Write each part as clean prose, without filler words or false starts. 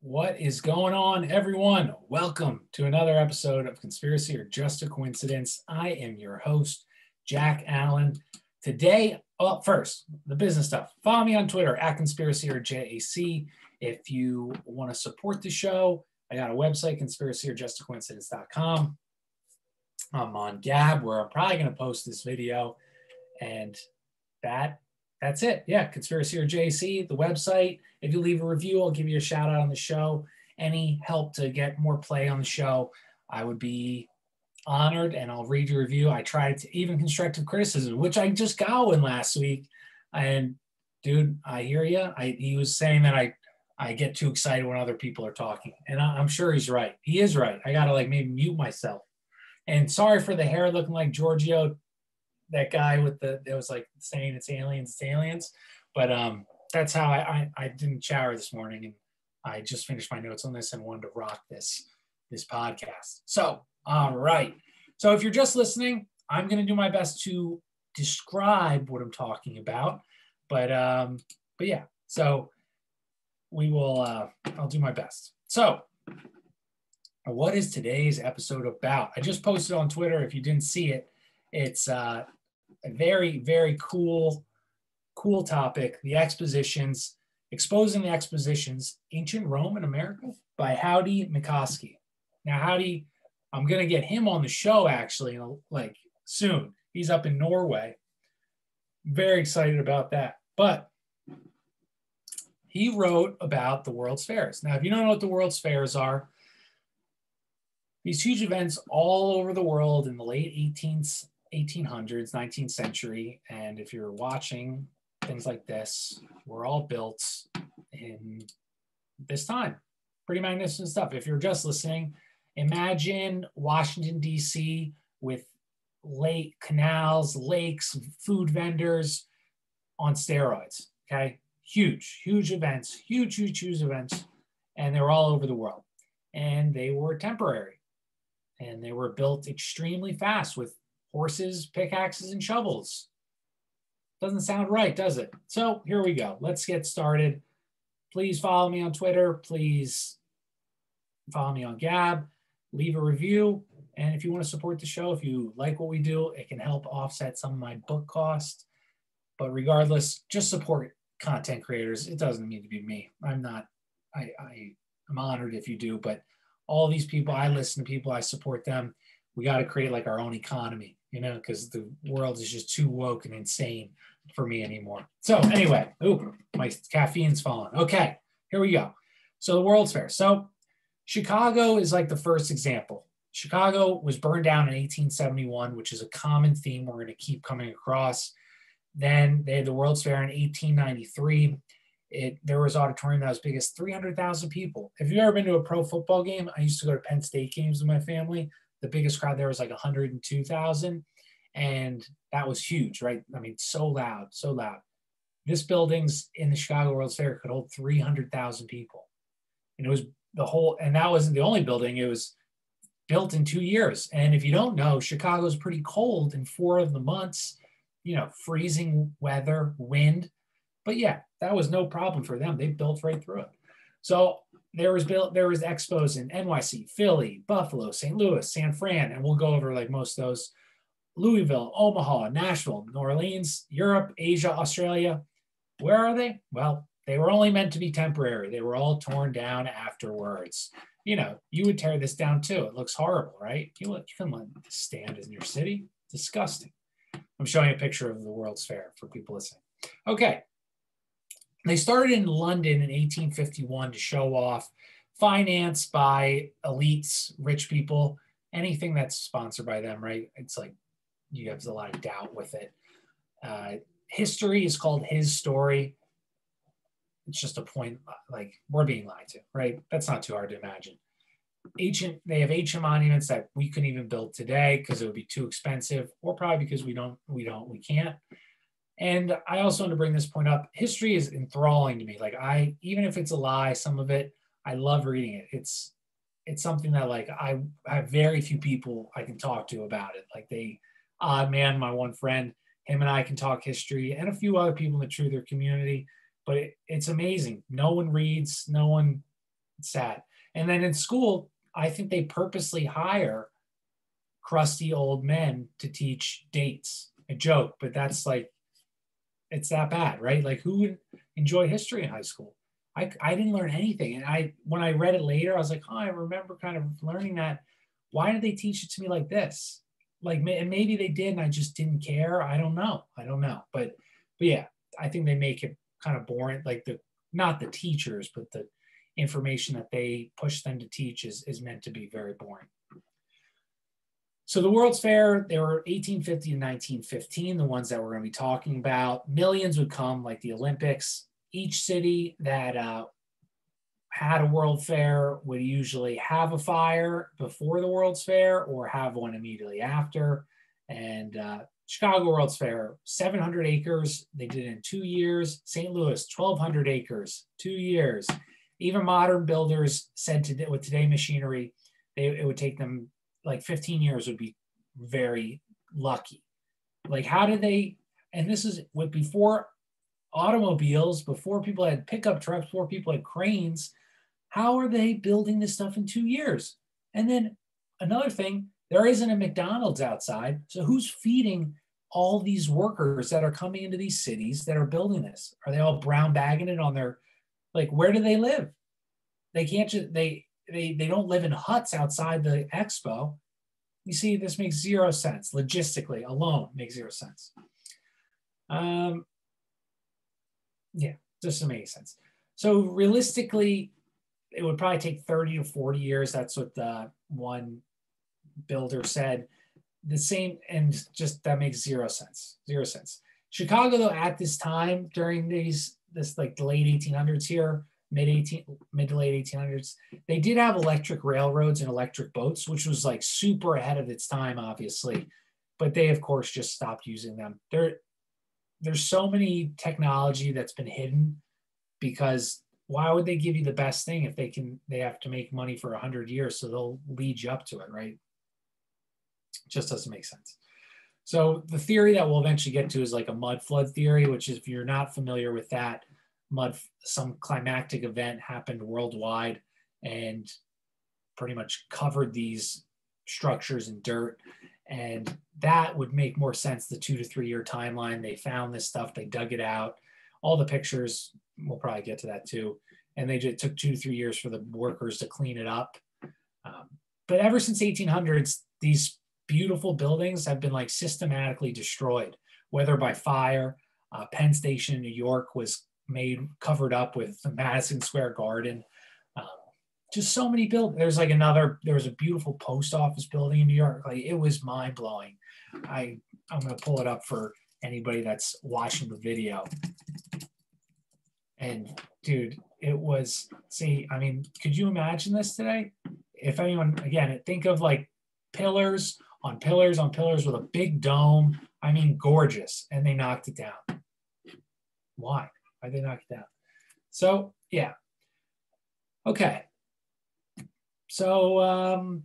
What is going on, everyone? Welcome to another episode of Conspiracy or Just a Coincidence. I am your host, Jack Allen. Today, first, the business stuff. Follow me on Twitter at ConspiracyorJAC. If you want to support the show, I got a website, conspiracyorjustacoincidence.com. I'm on Gab, where I'm probably going to post this video, and that's it. Yeah, ConspiracyorJAC, the website. If you leave a review, I'll give you a shout out on the show. Any help to get more play on the show, I would be honored, and I'll read your review. I tried to even constructive criticism, which I just got one last week. And dude, I hear you. He was saying that I get too excited when other people are talking, and I'm sure he's right. He is right. I gotta maybe mute myself. And sorry for the hair looking like Giorgio, that guy with it was saying it's aliens. But that's how I didn't shower this morning, and I just finished my notes on this and wanted to rock this podcast. So, all right. So if you're just listening, I'm going to do my best to describe what I'm talking about. But yeah, so we will, I'll do my best. So what is today's episode about? I just posted on Twitter. If you didn't see it, it's a very, very cool topic, the Expositions, Exposing the Expositions, Ancient Rome in America by Howie Mickoski. Now, Howie, I'm going to get him on the show actually, soon. He's up in Norway. Very excited about that. But he wrote about the World's Fairs. Now, if you don't know what the World's Fairs are, these huge events all over the world in the late 1800s, 19th century. And if you're watching things like this, were all built in this time. Pretty magnificent stuff. If you're just listening, imagine Washington, D.C. with canals, lakes, food vendors on steroids, okay? Huge events, huge events, and they were all over the world. And they were temporary. And they were built extremely fast with horses, pickaxes, and shovels. Doesn't sound right, does it? So here we go. Let's get started. Please follow me on Twitter. Please follow me on Gab. Leave a review. And if you want to support the show, if you like what we do, it can help offset some of my book costs. But regardless, just support content creators. It doesn't need to be me. I'm honored if you do. But all these people, I listen to people, I support them. We got to create our own economy, because the world is just too woke and insane for me anymore. So anyway, my caffeine's falling. Okay, here we go. So the World's Fair. So Chicago is the first example. Chicago was burned down in 1871, which is a common theme we're going to keep coming across. Then they had the World's Fair in 1893. There was an auditorium that was big as 300,000 people. If you've ever been to a pro football game, I used to go to Penn State games with my family. The biggest crowd there was 102,000. And that was huge, right? I mean, so loud. This building's in the Chicago World's Fair could hold 300,000 people. And it was and that wasn't the only building. It was built in 2 years. And if you don't know, Chicago's pretty cold in 4 of the months, freezing weather, wind. But yeah, that was no problem for them. They built right through it. So there was expos in NYC, Philly, Buffalo, St. Louis, San Fran, and we'll go over most of those. Louisville, Omaha, Nashville, New Orleans, Europe, Asia, Australia. Where are they? Well, they were only meant to be temporary. They were all torn down afterwards. You would tear this down too. It looks horrible, right? You couldn't let this stand in your city. Disgusting. I'm showing a picture of the World's Fair for people listening. Okay. They started in London in 1851 to show off, financed by elites, rich people, anything that's sponsored by them, right? It's you have a lot of doubt with it. History is called his story. It's just a point, we're being lied to, right? That's not too hard to imagine. They have ancient monuments that we couldn't even build today because it would be too expensive, or probably because we can't. And I also want to bring this point up. History is enthralling to me. Even if it's a lie, some of it, I love reading it. It's something that I have very few people I can talk to about it. Odd Man, my one friend, him and I can talk history, and a few other people in the Truther community. But it's amazing. No one reads. No one It's sad. And then in school, I think they purposely hire crusty old men to teach dates. A joke, but that's like, it's that bad, right? Like, who would enjoy history in high school? I didn't learn anything. And when I read it later, I was like, oh, I remember kind of learning that. Why did they teach it to me like this? Like, and maybe they did, and I just didn't care. I don't know. But yeah, I think they make it kind of boring. Like not the teachers, but the information that they push them to teach is meant to be very boring. So the World's Fair, they were 1850 to 1915, the ones that we're going to be talking about. Millions would come, like the Olympics. Each city that had a World Fair would usually have a fire before the World's Fair or have one immediately after. And Chicago World's Fair, 700 acres. They did it in 2 years. St. Louis, 1,200 acres, 2 years. Even modern builders said with today's machinery, it would take them like 15 years would be very lucky. Like, how did they, and this is what before automobiles, before people had pickup trucks, before people had cranes, how are they building this stuff in 2 years? And then another thing, there isn't a McDonald's outside. So who's feeding all these workers that are coming into these cities that are building this? Are they all brown bagging it on their, like, where do they live? They can't just, they don't live in huts outside the expo. You see, this makes zero sense. Logistically alone makes zero sense. Yeah, doesn't make sense. So realistically, it would probably take 30 to 40 years. That's what the one builder said. The same, and just that makes zero sense. Zero sense. Chicago, though, at this time, during this like the late 1800s here, mid to late 1800s, they did have electric railroads and electric boats, which was like super ahead of its time, obviously. But they, of course, just stopped using them. There's so many technology that's been hidden, because why would they give you the best thing if they have to make money for 100 years, so they'll lead you up to it, right? It just doesn't make sense. So the theory that we'll eventually get to is like a mud flood theory, which is, if you're not familiar with that, some climactic event happened worldwide and pretty much covered these structures in dirt. And that would make more sense, the 2 to 3 year timeline. They found this stuff, they dug it out. All the pictures, we'll probably get to that too. And they just took 2 to 3 years for the workers to clean it up. But ever since 1800s, these beautiful buildings have been like systematically destroyed, whether by fire. Penn Station in New York was covered up with the Madison Square Garden. Just so many buildings. There was a beautiful post office building in New York. Like, it was mind blowing. I'm going to pull it up for anybody that's watching the video. And dude, it was, I mean, could you imagine this today? If anyone, again, think of like pillars on pillars on pillars with a big dome. I mean, gorgeous. And they knocked it down. Why? Why'd they knock it down? So, yeah. Okay. So,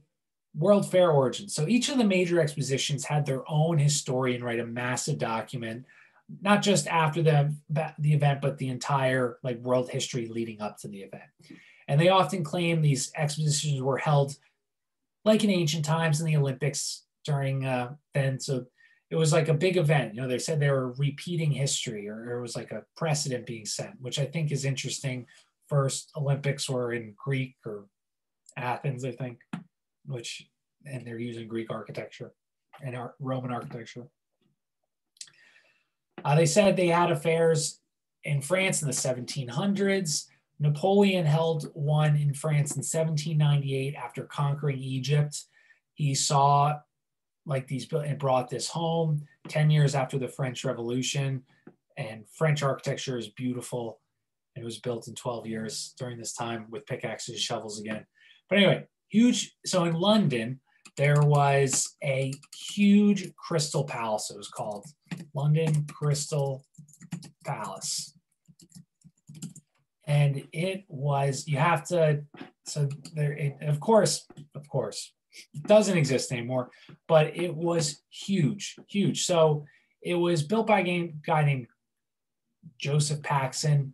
World Fair origins. So each of the major expositions had their own historian write a massive document, not just after the event, but the entire like world history leading up to the event. And they often claim these expositions were held like in ancient times in the Olympics during then. So it was like a big event. They said they were repeating history, or it was like a precedent being set, which I think is interesting. First Olympics were in Greek or Athens, I think, and they're using Greek architecture and Roman architecture. They said they had affairs in France in the 1700s. Napoleon held one in France in 1798 after conquering Egypt. He saw like these and brought this home 10 years after the French Revolution. And French architecture is beautiful. It was built in 12 years during this time with pickaxes and shovels again. But anyway, huge. So in London, there was a huge crystal palace. It was called London Crystal Palace. And it was, you have to, so there, of course, it doesn't exist anymore, but it was huge, huge. So it was built by a guy named Joseph Paxson.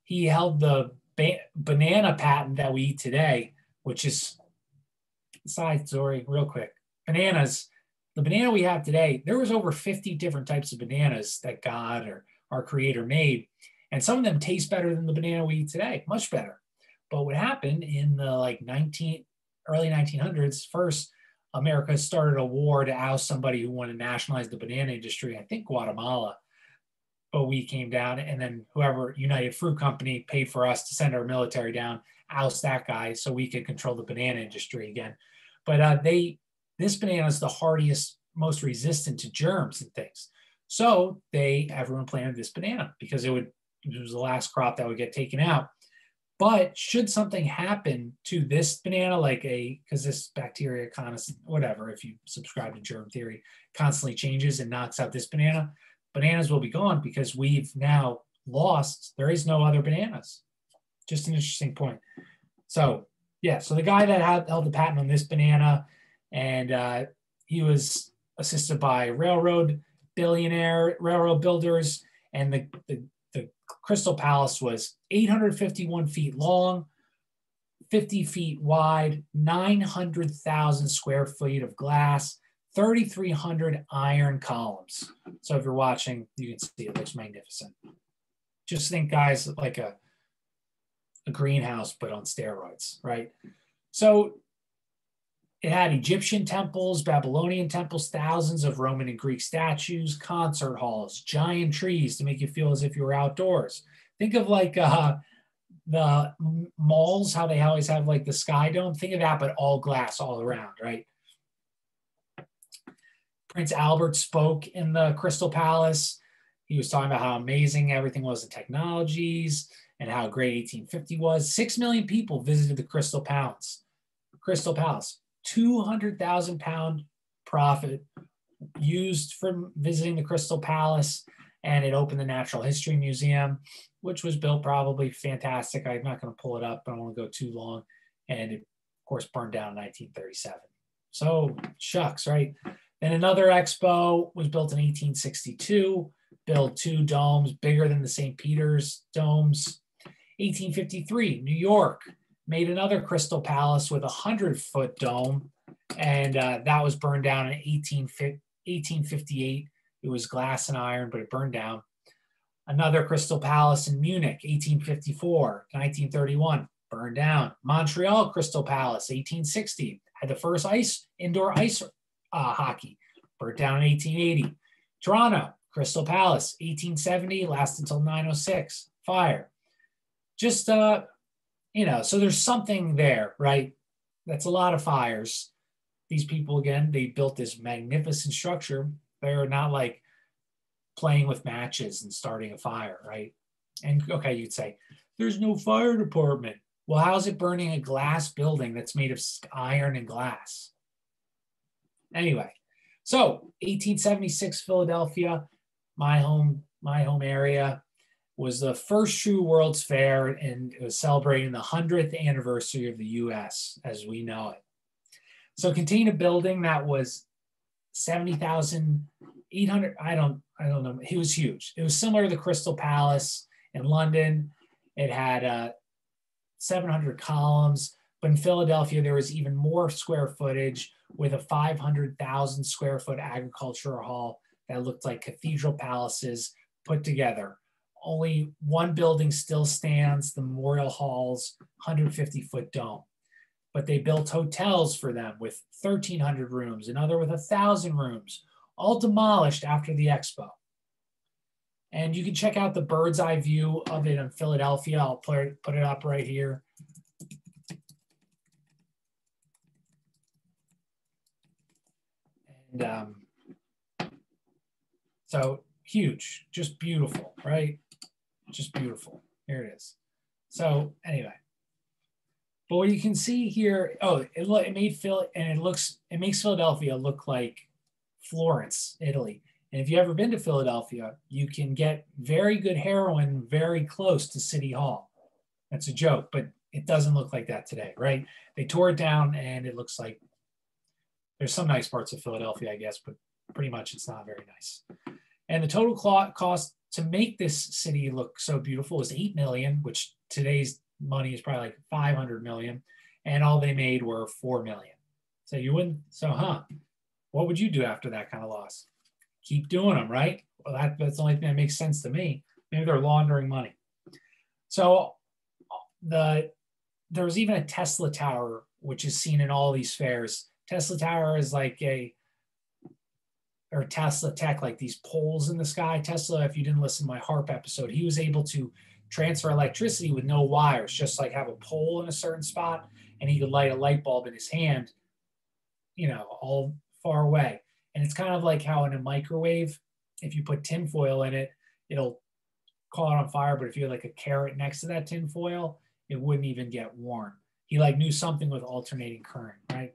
He held the banana patent that we eat today, which is, side story real quick, bananas, the banana we have today, there was over 50 different types of bananas that God or our creator made. And some of them taste better than the banana we eat today, much better. But what happened in the early 1900s, first, America started a war to oust somebody who wanted to nationalize the banana industry, I think Guatemala. But we came down, and then whoever, United Fruit Company, paid for us to send our military down, oust that guy so we could control the banana industry again. But this banana is the hardiest, most resistant to germs and things. So everyone planted this banana because it was the last crop that would get taken out. But should something happen to this banana, because this bacteria whatever, if you subscribe to germ theory, constantly changes and knocks out this banana, bananas will be gone because we've now lost, there is no other bananas. Just an interesting point. So yeah, so the guy that held the patent on this banana, and he was assisted by railroad builders, and the Crystal Palace was 851 feet long, 50 feet wide, 900,000 square feet of glass, 3,300 iron columns. So if you're watching, you can see it looks magnificent. Just think, guys, like a greenhouse, but on steroids, right? So it had Egyptian temples, Babylonian temples, thousands of Roman and Greek statues, concert halls, giant trees to make you feel as if you were outdoors. Think of the malls, how they always have the sky dome. Think of that, but all glass all around, right? Prince Albert spoke in the Crystal Palace. He was talking about how amazing everything was in technologies and how great 1850 was. 6 million people visited the Crystal Palace. 200,000 pound profit used for visiting the Crystal Palace, and it opened the Natural History Museum, which was built probably fantastic. I'm not going to pull it up, but I don't want to go too long. And it, of course, burned down in 1937. So shucks, right? Then another expo was built in 1862, built 2 domes bigger than the St. Peter's domes. 1853, New York made another Crystal Palace with a 100-foot dome, and that was burned down in 1858. It was glass and iron, but it burned down. Another Crystal Palace in Munich, 1854 to 1931, burned down. Montreal Crystal Palace, 1860, had the first indoor ice hockey, burned down in 1880. Toronto Crystal Palace, 1870, lasted until 906, fire. Just, so there's something there, right? That's a lot of fires. These people, again, they built this magnificent structure. They're not playing with matches and starting a fire, right? And okay, you'd say, there's no fire department. Well, how's it burning a glass building that's made of iron and glass? Anyway, so 1876 Philadelphia, my home area, was the first true World's Fair, and it was celebrating the 100th anniversary of the U.S. as we know it. So it contained a building that was 70,800, I don't know, it was huge. It was similar to the Crystal Palace in London. It had 700 columns, but in Philadelphia, there was even more square footage with a 500,000 square foot agricultural hall that looked like cathedral palaces put together. Only one building still stands, the Memorial Hall's 150-foot dome. But they built hotels for them with 1,300 rooms, another with 1,000 rooms, all demolished after the expo. And you can check out the bird's eye view of it in Philadelphia. I'll put it up right here. And so huge, just beautiful, right? Just beautiful. Here it is. So anyway, but what you can see here, it makes Philadelphia look like Florence, Italy. And if you've ever been to Philadelphia, you can get very good heroin very close to City Hall. That's a joke, but it doesn't look like that today, right? They tore it down, and it looks like there's some nice parts of Philadelphia, I guess, but pretty much it's not very nice. And the total cost to make this city look so beautiful was $8 million, which today's money is probably like 500 million, and all they made were 4 million. So you wouldn't, so what would you do after that kind of loss? Keep doing them, right? Well, that's the only thing that makes sense to me. Maybe they're laundering money. So there was even a Tesla tower, which is seen in all these fairs. Tesla tower is like or Tesla tech, like these poles in the sky. Tesla, if you didn't listen to my HARP episode, he was able to transfer electricity with no wires, just like have a pole in a certain spot, and he could light a light bulb in his hand, all far away. And it's kind of like how in a microwave, if you put tinfoil in it, it'll call it on fire. But if you had like a carrot next to that tinfoil, it wouldn't even get warm. He knew something with alternating current, right?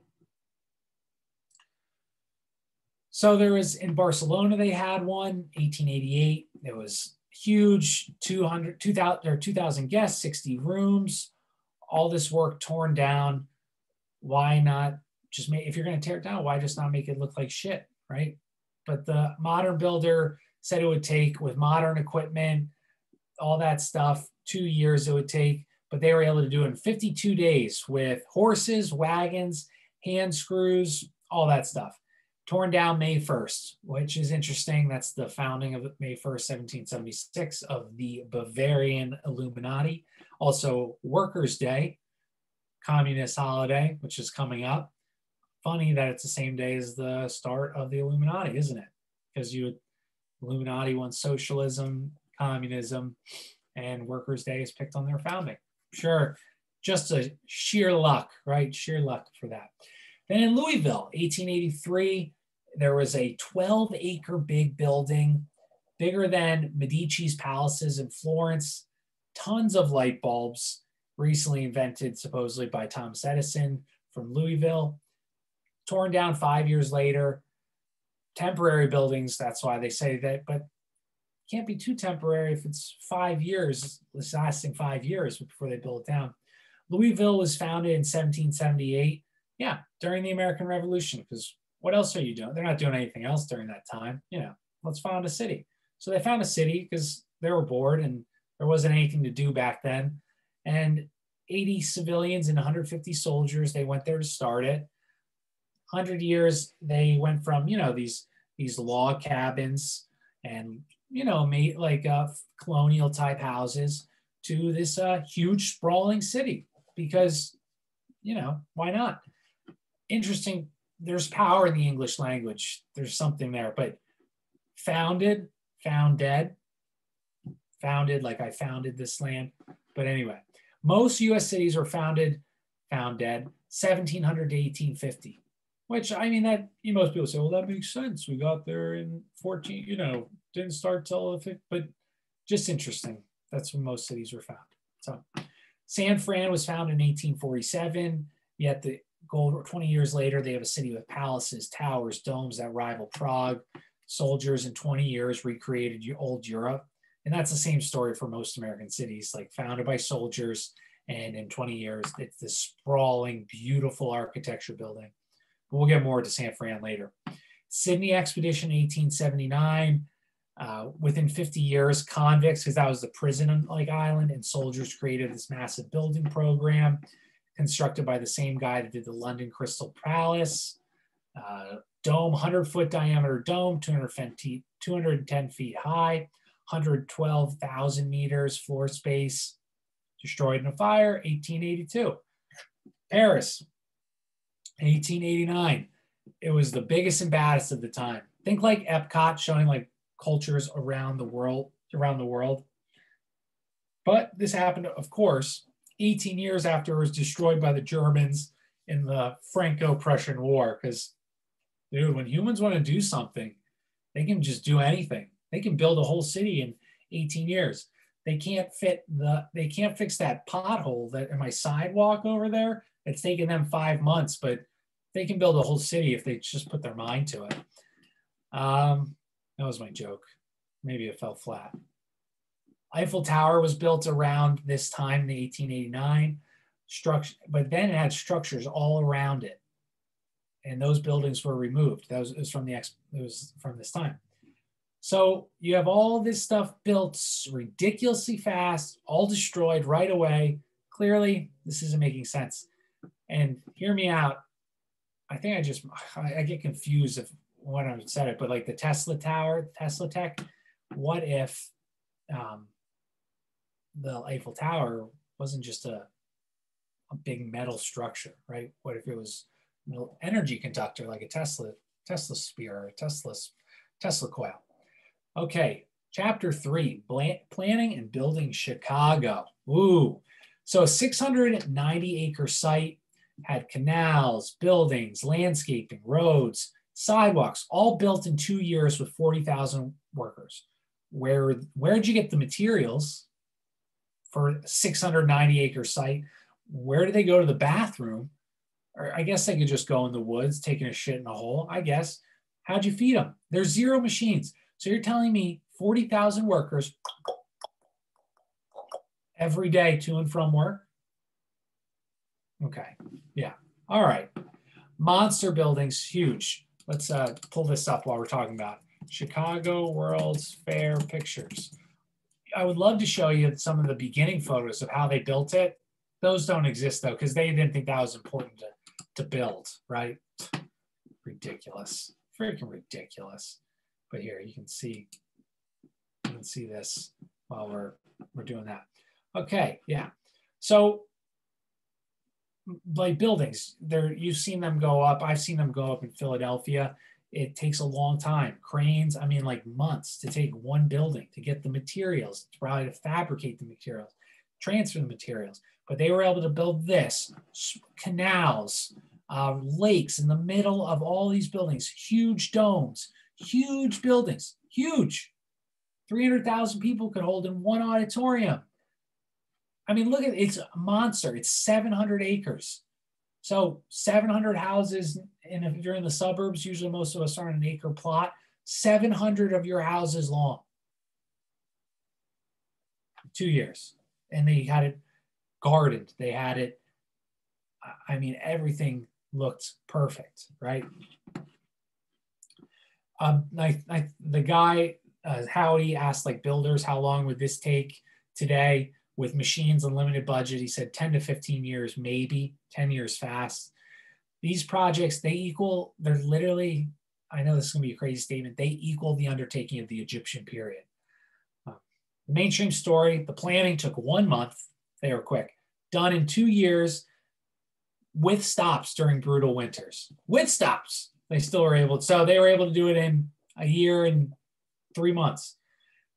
So there was in Barcelona, they had one, 1888. It was huge, 2,000 guests, 60 rooms, all this work torn down. Why not just if you're going to tear it down, why just not make it look like shit, right? But the modern builder said it would take, with modern equipment, all that stuff, 2 years it would take, but they were able to do it in 52 days with horses, wagons, hand screws, all that stuff. Torn down May 1st, which is interesting. That's the founding of May 1st, 1776 of the Bavarian Illuminati. Also Workers' Day, communist holiday, which is coming up. Funny that it's the same day as the start of the Illuminati, isn't it? Because Illuminati wants socialism, communism, and Workers' Day is picked on their founding. Sure, just a sheer luck, right? Sheer luck for that. Then in Louisville, 1883, there was a 12-acre big building, bigger than Medici's palaces in Florence, tons of light bulbs, recently invented supposedly by Thomas Edison from Louisville. Torn down 5 years later. Temporary buildings, that's why they say that, but can't be too temporary if it's 5 years, it's lasting 5 years before they build it down. Louisville was founded in 1778. Yeah, during the American Revolution, because what else are you doing? They're not doing anything else during that time. Let's found a city. So they found a city because they were bored and there wasn't anything to do back then. And 80 civilians and 150 soldiers, they went there to start it. 100 years, they went from, these log cabins and, made like colonial type houses to this huge sprawling city because, why not? Interesting. There's power in the English language. There's something there, but founded, found dead, founded like I founded this land. But anyway, most U.S. cities were founded, found dead, 1700 to 1850, which that most people say, well, that makes sense. We got there in 14, didn't start till, but just interesting. That's when most cities were found. So San Fran was founded in 1847, yet the gold 20 years later, they have a city with palaces, towers, domes that rival Prague. Soldiers in 20 years recreated old Europe. And that's the same story for most American cities, like founded by soldiers. And in 20 years, it's this sprawling, beautiful architecture building. But we'll get more to San Fran later. Sydney Expedition, 1879. Within 50 years, convicts, because that was the prison-like island, and soldiers created this massive building program constructed by the same guy that did the London Crystal Palace. Dome, 100-foot diameter dome, 210 feet high, 112,000 meters floor space, destroyed in a fire, 1882. Paris, 1889. It was the biggest and baddest of the time. Think like Epcot, showing like cultures around the world. But this happened, of course, 18 years after it was destroyed by the Germans in the Franco-Prussian War. Because, dude, when humans want to do something, they can just do anything. They can build a whole city in 18 years. They can't fix that pothole that in my sidewalk over there. It's taken them 5 months, but they can build a whole city if they just put their mind to it. That was my joke. Maybe it fell flat. Eiffel Tower was built around this time in 1889, but then it had structures all around it, and those buildings were removed. It was from this time. So you have all this stuff built ridiculously fast, all destroyed right away, clearly this isn't making sense. And hear me out. I think I get confused of when I said it, but like the Tesla Tower, Tesla Tech, what if the Eiffel Tower wasn't just a big metal structure, right? What if it was an energy conductor like a Tesla sphere or a Tesla coil? Okay, chapter 3, planning and building Chicago. Ooh, so a 690-acre site had canals, buildings, landscaping, roads, sidewalks, all built in 2 years with 40,000 workers. Where'd you get the materials for a 690-acre site? Where do they go to the bathroom? Or I guess they could just go in the woods, taking a shit in a hole, I guess. How'd you feed them? There's 0 machines. So you're telling me 40,000 workers every day to and from work? Okay, yeah, all right. Monster buildings, huge. Let's pull this up while we're talking about Chicago World's Fair pictures. I would love to show you some of the beginning photos of how they built it. Those don't exist though, because they didn't think that was important to build, right? Ridiculous, freaking ridiculous. But here you can see this while we're doing that. Okay, yeah. So like buildings, you've seen them go up. I've seen them go up in Philadelphia. It takes a long time. Cranes, I mean, like months to take one building to get the materials, probably to fabricate the materials, transfer the materials. But they were able to build this, canals, lakes in the middle of all these buildings, huge domes, huge buildings, huge. 300,000 people could hold in one auditorium. I mean, look at it, it's a monster. It's 700 acres. So 700 houses, and if you're in the suburbs, usually most of us are on an acre plot, 700 of your houses long. 2 years. And they had it gardened. They had it, I mean, everything looked perfect, right? The guy, Howie, asked like builders, how long would this take today? With machines and limited budget, he said 10 to 15 years, maybe 10 years fast. These projects, they're literally, I know this is gonna be a crazy statement, they equal the undertaking of the Egyptian period. The mainstream story, the planning took 1 month, they were quick. Done in 2 years with stops during brutal winters. With stops, they still were able to, so they were able to do it in a year and 3 months.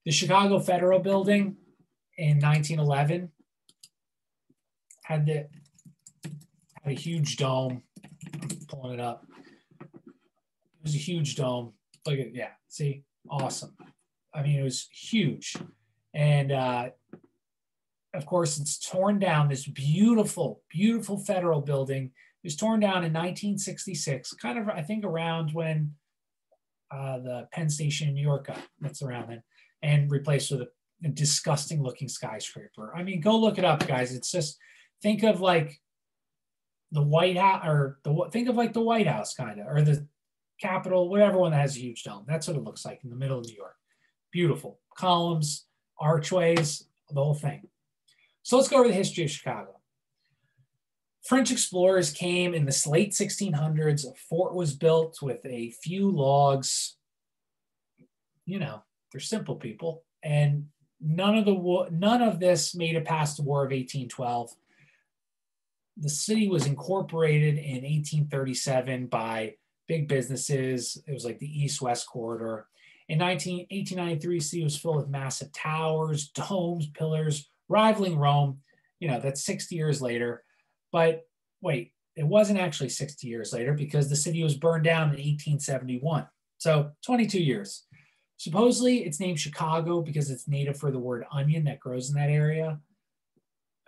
The Chicago Federal Building, in 1911, had a huge dome. I'm pulling it up. It was a huge dome. Look at, yeah, see, awesome. I mean, it was huge. And of course, it's torn down. This beautiful, beautiful federal building is torn down in 1966, kind of, I think, around when the Penn Station in New York got, that's around then, and replaced with a disgusting looking skyscraper. I mean, go look it up, guys. It's just, think of like the White House, or think of like the White House kind of, or the Capitol, whatever one that has a huge dome. That's what it looks like in the middle of New York. Beautiful columns, archways, the whole thing. So let's go over the history of Chicago. French explorers came in the late 1600s. A fort was built with a few logs. You know, they're simple people, and none of this made it past the War of 1812. The city was incorporated in 1837 by big businesses. It was like the East-West corridor. In 1893, the city was filled with massive towers, domes, pillars, rivaling Rome. You know, that's 60 years later. But wait, it wasn't actually 60 years later, because the city was burned down in 1871. So 22 years. Supposedly, it's named Chicago because it's native for the word onion that grows in that area.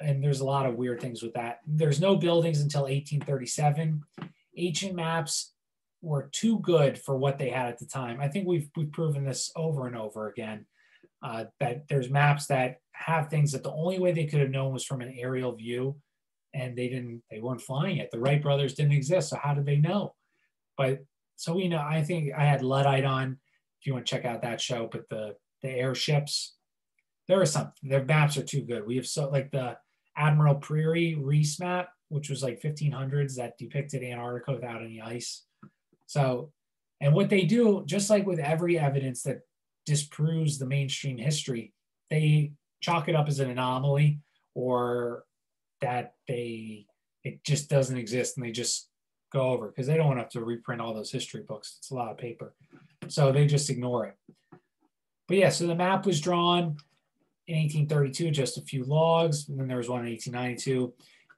And there's a lot of weird things with that. There's no buildings until 1837. Ancient maps were too good for what they had at the time. I think we've proven this over and over again, that there's maps that have things that the only way they could have known was from an aerial view, and they weren't flying it. The Wright brothers didn't exist, so how did they know? But so we know, I think I had Luddite on, if you want to check out that show, but the airships, there are some, their maps are too good. We have, so like the Admiral Peary Reese map, which was like 1500s, that depicted Antarctica without any ice. So, and what they do, just like with every evidence that disproves the mainstream history, they chalk it up as an anomaly, or that it just doesn't exist, and they just go over, because they don't want to have to reprint all those history books. It's a lot of paper. So they just ignore it. But yeah, so the map was drawn in 1832, just a few logs, and then there was one in 1892.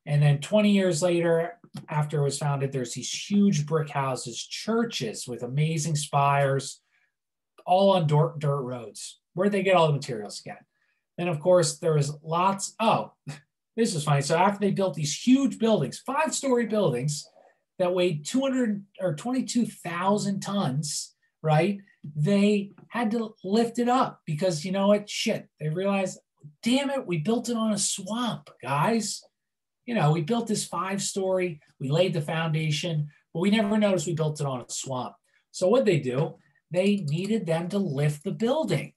And then 20 years later, after it was founded, there's these huge brick houses, churches with amazing spires, all on dirt roads. Where'd they get all the materials again? Then, of course, there was lots. Oh, this is funny. So after they built these huge buildings, 5-story buildings that weighed 200 or 22,000 tons, right? They had to lift it up because, you know what? Shit. They realized, damn it, we built it on a swamp, guys. You know, we built this 5-story, we laid the foundation, but we never noticed we built it on a swamp. So what'd they do? They needed them to lift the building.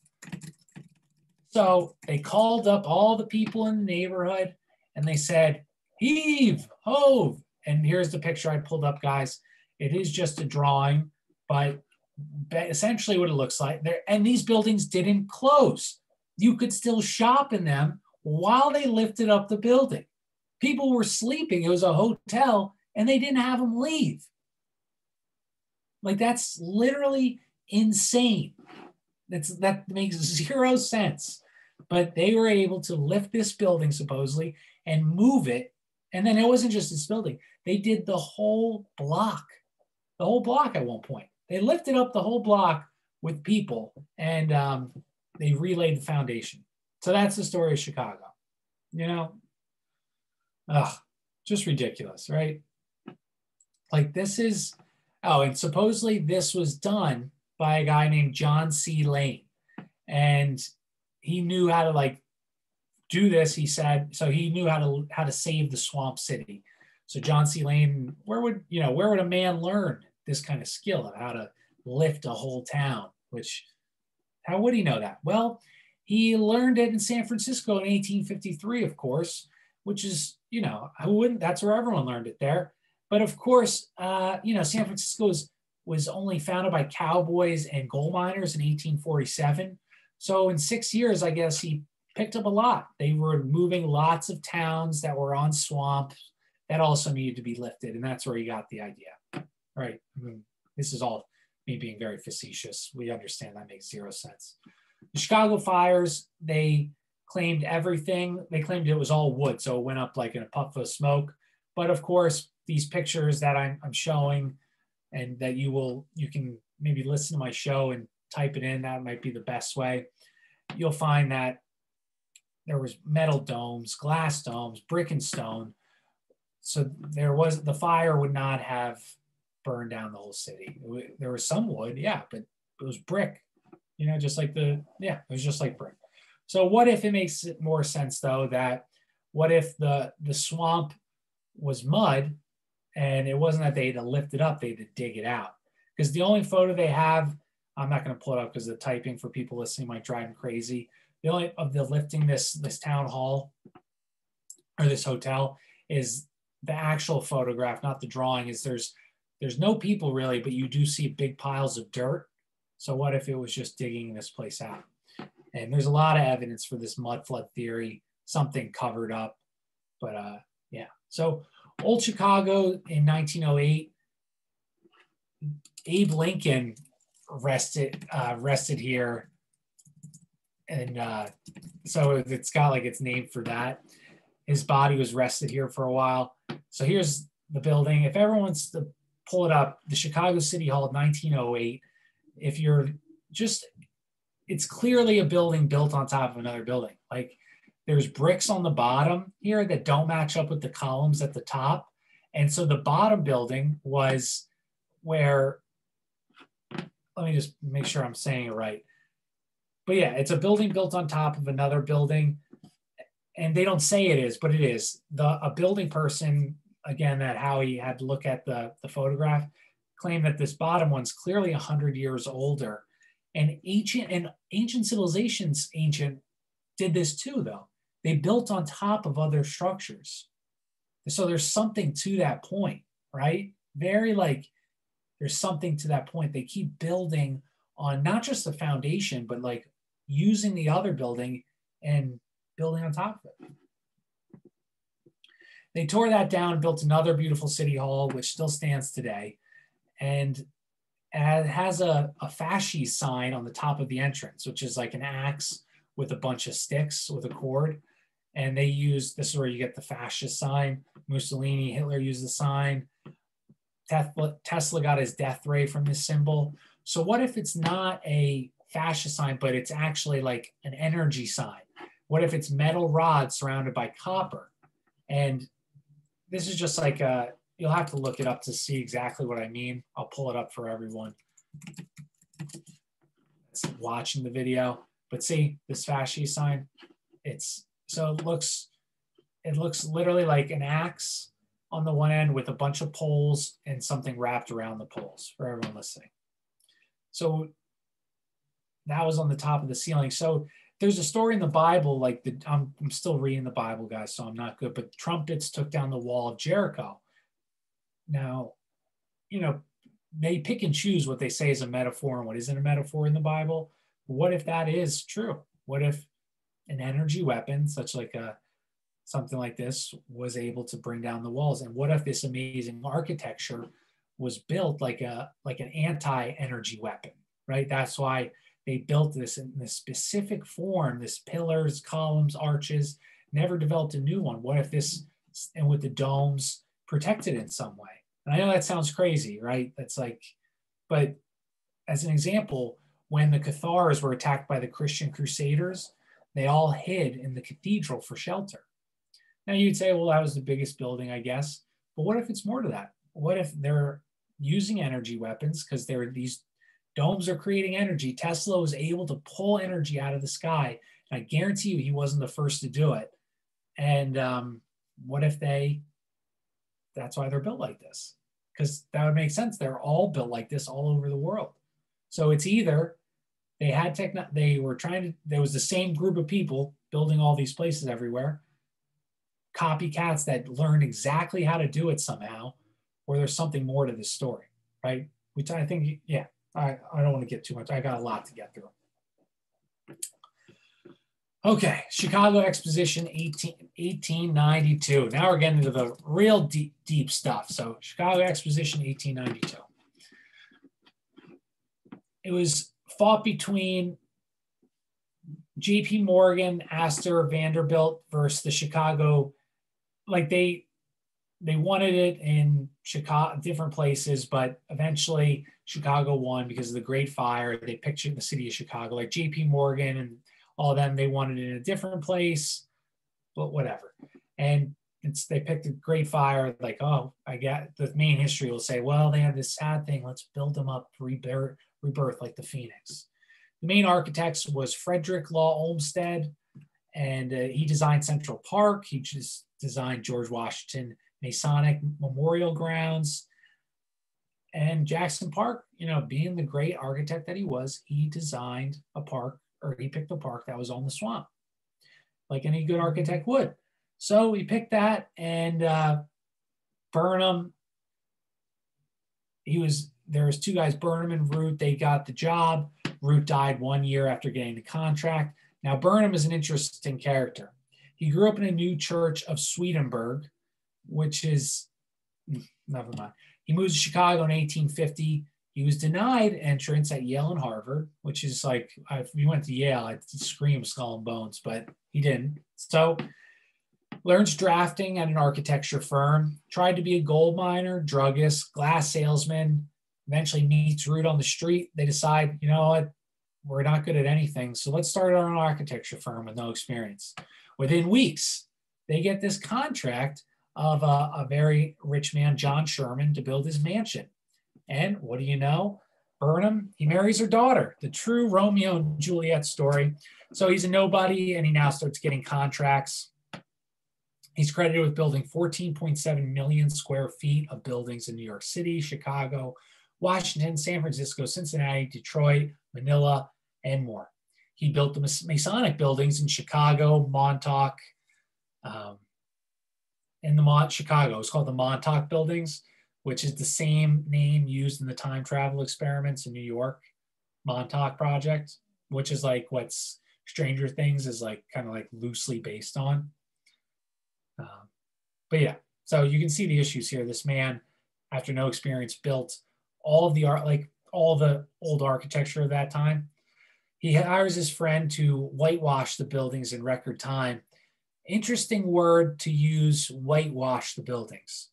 So they called up all the people in the neighborhood and they said, heave, hove. And here's the picture I pulled up, guys. It is just a drawing, but essentially what it looks like. And these buildings didn't close. You could still shop in them while they lifted up the building. People were sleeping. It was a hotel, and they didn't have them leave. Like, that's literally insane. That makes zero sense. But they were able to lift this building, supposedly, and move it. And then it wasn't just this building. They did the whole block. The whole block at one point. They lifted up the whole block with people, and they relayed the foundation. So that's the story of Chicago. You know? Ugh, just ridiculous, right? Like, this is, oh, and supposedly this was done by a guy named John C. Lane. And he knew how to, like, do this, he said. So he knew how to save the swamp city. So John C. Lane, where would a man learn this kind of skill of how to lift a whole town? Which, how would he know that? Well, he learned it in San Francisco in 1853, of course, which is, you know, who wouldn't? That's where everyone learned it there. But of course, you know, San Francisco was only founded by cowboys and gold miners in 1847. So in 6 years, I guess he picked up a lot. They were moving lots of towns that were on swamp that also needed to be lifted. And that's where he got the idea, right? I mean, this is all me being very facetious. We understand that makes zero sense. The Chicago fires, they claimed everything. They claimed it was all wood, so it went up like in a puff of smoke. But of course, these pictures that I'm showing, and that you can maybe listen to my show and type it in, that might be the best way. You'll find that there was metal domes, glass domes, brick and stone. So the fire would not have burned down the whole city. There was some wood, yeah, but it was brick, you know, just like it was just like brick. So what if it makes it more sense, though, that what if the swamp was mud, and it wasn't that they had to lift it up, they had to dig it out? Because the only photo they have, I'm not going to pull it up because the typing for people listening might drive them crazy. The only of the lifting this town hall or this hotel is the actual photograph, not the drawing. Is there's no people really, but you do see big piles of dirt. So what if it was just digging this place out? And there's a lot of evidence for this mud flood theory, something covered up. But yeah. So Old Chicago in 1908, Abe Lincoln rested here. And so it's got like its name for that. His body was rested here for a while. So here's the building. If everyone wants to pull it up, the Chicago City Hall, 1908. If you're just, it's clearly a building built on top of another building. Like, there's bricks on the bottom here that don't match up with the columns at the top. And so the bottom building was where, let me just make sure I'm saying it right. But yeah, it's a building built on top of another building. And they don't say it is, but it is. A building person, again, that Howie had to look at the photograph, claimed that this bottom one's clearly 100 years older. And ancient civilizations did this too, though. they built on top of other structures. So there's something to that point, right? Very like, there's something to that point. They keep building on not just the foundation, but like using the other building and building on top of it. They tore that down, built another beautiful city hall, which still stands today. And it has a fascist sign on the top of the entrance, which is like an axe with a bunch of sticks with a cord. And they use, this is where you get the fascist sign. Mussolini, Hitler used the sign. Tesla got his death ray from this symbol. So what if it's not a fascist sign, but it's actually like an energy sign? What if it's metal rods surrounded by copper? And this is just like you'll have to look it up to see exactly what I mean. I'll pull it up for everyone that's watching the video. But see this fascist sign? So it looks literally like an axe on the one end with a bunch of poles and something wrapped around the poles for everyone listening. So that was on the top of the ceiling. So there's a story in the Bible, like I'm still reading the Bible, guys, so I'm not good, but trumpets took down the wall of Jericho. Now, you know, they pick and choose what they say is a metaphor and what isn't a metaphor in the Bible. What if that is true? What if an energy weapon, such like something like this, was able to bring down the walls? And what if this amazing architecture was built like an anti-energy weapon, right? That's why they built this in this specific form, this pillars, columns, arches, never developed a new one. What if this, and with the domes, protected in some way? And I know that sounds crazy, right? That's like, but as an example, when the Cathars were attacked by the Christian Crusaders, they all hid in the cathedral for shelter. Now you'd say, well, that was the biggest building, I guess. But what if it's more to that? What if they're using energy weapons because these domes are creating energy? Tesla was able to pull energy out of the sky. And I guarantee you he wasn't the first to do it. And what if that's why they're built like this? Because that would make sense. They're all built like this all over the world. So it's either they had there was the same group of people building all these places everywhere, copycats that learned exactly how to do it somehow, or there's something more to this story, right? Which I think, yeah, I don't want to get too much. I got a lot to get through. Okay, Chicago Exposition 1892. Now we're getting into the real deep stuff. So Chicago Exposition 1892. It was fought between J.P. Morgan, Astor, Vanderbilt versus the Chicago. Like they wanted it in Chicago, different places, but eventually Chicago won because of the Great Fire. They pictured the city of Chicago, like J.P. Morgan and all of them. They wanted it in a different place, but whatever. And they picked a Great Fire. Like, oh, I get the main history will say, well, they had this sad thing. Let's build them up, rebirth like the Phoenix. The main architects was Frederick Law Olmsted, and he designed Central Park. He just designed George Washington Masonic Memorial Grounds. And Jackson Park, you know, being the great architect that he was, he designed a park, or he picked a park that was on the swamp, like any good architect would. So he picked that, and Burnham, there was two guys, Burnham and Root. They got the job. Root died 1 year after getting the contract. Now, Burnham is an interesting character. He grew up in a new church of Swedenborg, which is, never mind. He moved to Chicago in 1850. He was denied entrance at Yale and Harvard, which is like, if you went to Yale, I'd scream skull and bones, but he didn't. So learns drafting at an architecture firm, tried to be a gold miner, druggist, glass salesman, eventually meets Root on the street. They decide, you know what, we're not good at anything, so let's start our own architecture firm with no experience. Within weeks, they get this contract of a very rich man, John Sherman, to build his mansion. And what do you know? Burnham, he marries her daughter, the true Romeo and Juliet story. So he's a nobody, and he now starts getting contracts. He's credited with building 14.7 million square feet of buildings in New York City, Chicago, Washington, San Francisco, Cincinnati, Detroit, Manila, and more. He built the Masonic buildings in Chicago, Montauk, in the Chicago. It's called the Montauk Buildings, which is the same name used in the time travel experiments in New York, Montauk Project, which is like what's Stranger Things is like kind of like loosely based on. But yeah, so you can see the issues here. This man, after no experience, built all of the art, like all the old architecture of that time. He hires his friend to whitewash the buildings in record time. Interesting word to use, whitewash the buildings,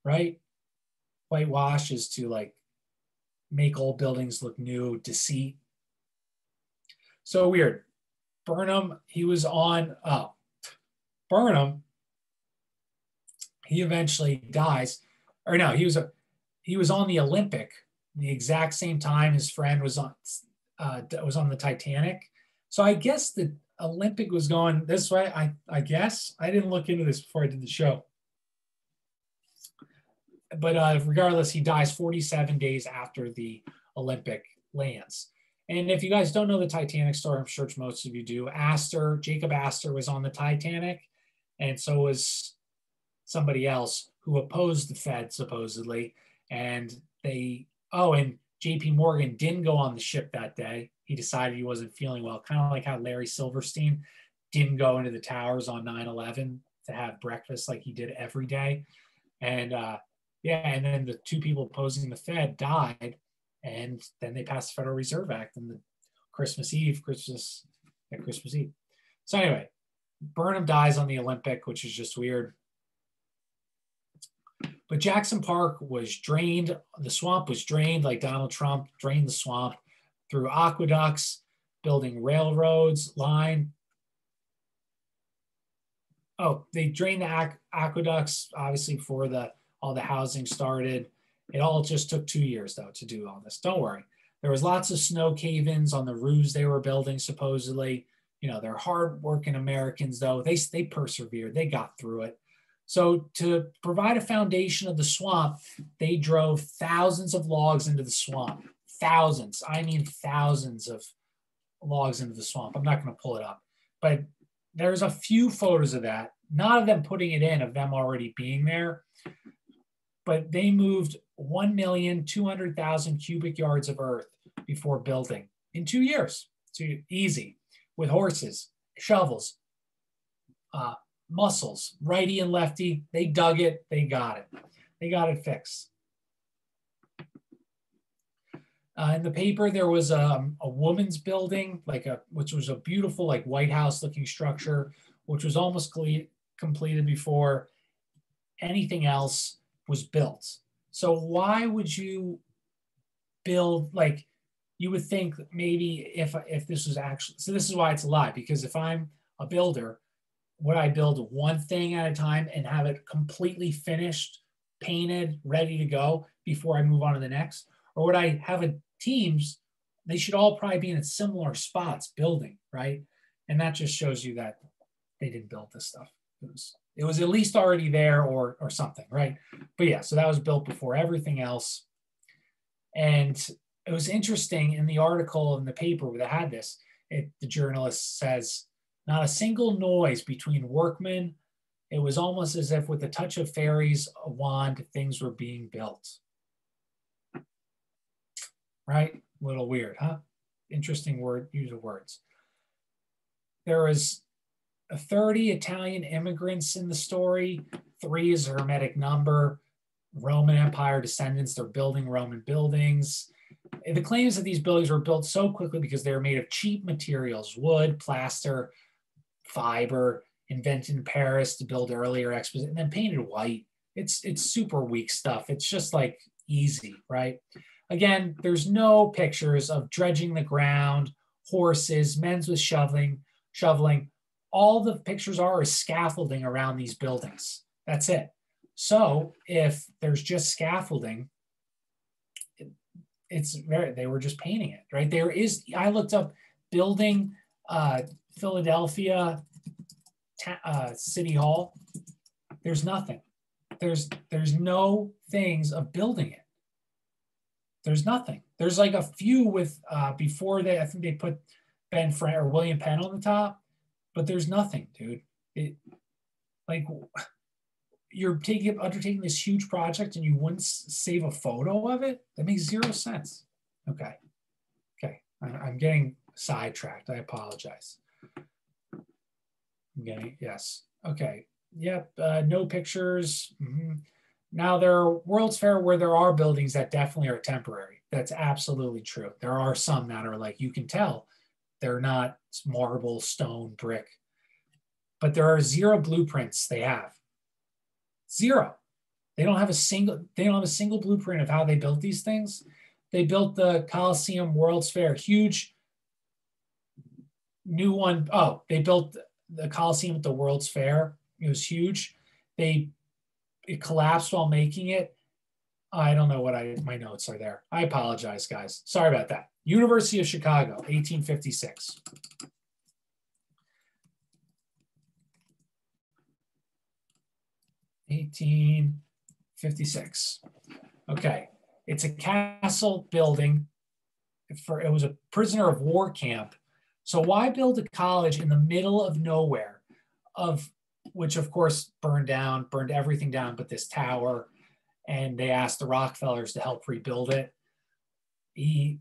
right? Whitewash is to like make old buildings look new, deceit. So weird. Burnham, he was on, Burnham, he eventually dies. Or no, he was on the Olympic the exact same time his friend was on the Titanic. So I guess the Olympic was going this way. I guess I didn't look into this before I did the show. But regardless, he dies 47 days after the Olympic lands. And if you guys don't know the Titanic story, I'm sure most of you do. Jacob Astor was on the Titanic, and so was somebody else who opposed the Fed, supposedly. And and JP Morgan didn't go on the ship that day. He decided he wasn't feeling well, kind of like how Larry Silverstein didn't go into the towers on 9/11 to have breakfast like he did every day. And and then the two people opposing the Fed died, and then they passed the Federal Reserve Act on the Christmas Eve. So anyway, Burnham dies on the Olympic, which is just weird. But Jackson Park was drained. The swamp was drained like Donald Trump drained the swamp through aqueducts, building railroads, line. Oh, they drained the aqueducts, obviously, before all the housing started. It all just took 2 years, though, to do all this. Don't worry. There was lots of snow cave-ins on the roofs they were building, supposedly. You know, they're hardworking Americans, though. They persevered. They got through it. So to provide a foundation of the swamp, they drove thousands of logs into the swamp. Thousands. I mean thousands of logs into the swamp. I'm not going to pull it up. But there's a few photos of that. Not of them putting it in, of them already being there. But they moved 1,200,000 cubic yards of earth before building in 2 years. So easy. With horses, shovels, muscles, righty and lefty. They dug it. They got it. They got it fixed. In the paper, there was a woman's building, which was a beautiful, like White House-looking structure, which was almost completed before anything else was built. So why would you build, like, you would think maybe if this was actually, so this is why it's a lie, because if I'm a builder, would I build one thing at a time and have it completely finished, painted, ready to go before I move on to the next? Or would I have teams, they should all probably be in similar spots building, right? And that just shows you that they didn't build this stuff. It was at least already there or something, right? But yeah, so that was built before everything else. And it was interesting in the article in the paper that had this, the journalist says, not a single noise between workmen. It was almost as if with the touch of Ferris' wand, things were being built. Right? A little weird, huh? Interesting use of words. There was 30 Italian immigrants in the story. 3 is a Hermetic number. Roman Empire descendants, they're building Roman buildings. The claims that these buildings were built so quickly because they were made of cheap materials, wood, plaster, fiber, invented in Paris to build earlier Exposition, and then painted white. It's super weak stuff. It's just like easy, right? Again, there's no pictures of dredging the ground, horses, men with shoveling. All the pictures are is scaffolding around these buildings. That's it. So if there's just scaffolding, they were just painting it, right? I looked up building Philadelphia City Hall. There's nothing. There's no things of building it. There's nothing. There's like a few with before I think they put Ben Franklin or William Penn on the top, but there's nothing, dude. Like, you're undertaking this huge project and you wouldn't save a photo of it? That makes zero sense. Okay. Okay. I'm getting sidetracked. I apologize. Yes. Okay. Yep. No pictures. Now, there are World's Fair where there are buildings that definitely are temporary. That's absolutely true. There are some that are like, you can tell they're not marble, stone, brick. But there are zero blueprints they have. Zero. They don't have a single blueprint of how they built these things. They built the Coliseum World's Fair, huge new one. Oh, they built the Coliseum at the World's Fair. It was huge. It collapsed while making it. I don't know what my notes are there. I apologize, guys. Sorry about that. University of Chicago, 1856. $1856. Okay, it's a castle building. It was a prisoner of war camp. So why build a college in the middle of nowhere, which of course burned everything down but this tower, and they asked the Rockefellers to help rebuild it.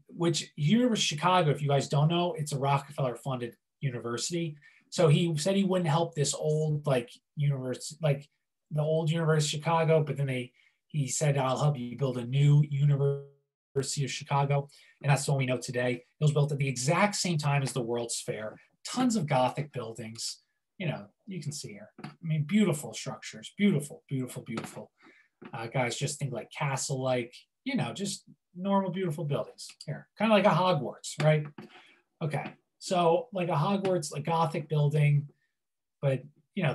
Which University of Chicago, if you guys don't know, it's a Rockefeller-funded university. So he said he wouldn't help this old university, like the old University of Chicago, but then he said, I'll help you build a new University of Chicago. And that's the one we know today. It was built at the exact same time as the World's Fair. Tons of Gothic buildings. You know, you can see here. I mean, beautiful structures. Beautiful, beautiful, beautiful. Guys, just think like castle-like, just normal, beautiful buildings here. Kind of like a Hogwarts, right? Okay. So like a Hogwarts, like Gothic building, but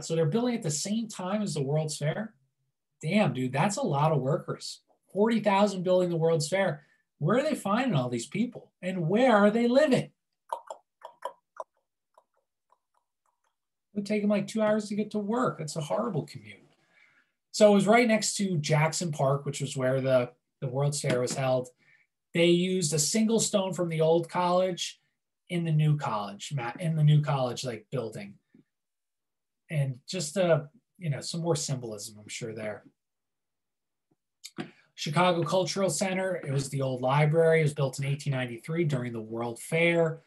so they're building at the same time as the World's Fair. Damn, dude, that's a lot of workers. 40,000 building the World's Fair. Where are they finding all these people? And where are they living? It would take them like 2 hours to get to work. That's a horrible commute. So it was right next to Jackson Park, which was where the World's Fair was held. They used a single stone from the old college in the new college like building. And just some more symbolism, I'm sure, there. Chicago Cultural Center, it was the old library. It was built in 1893 during the World Fair.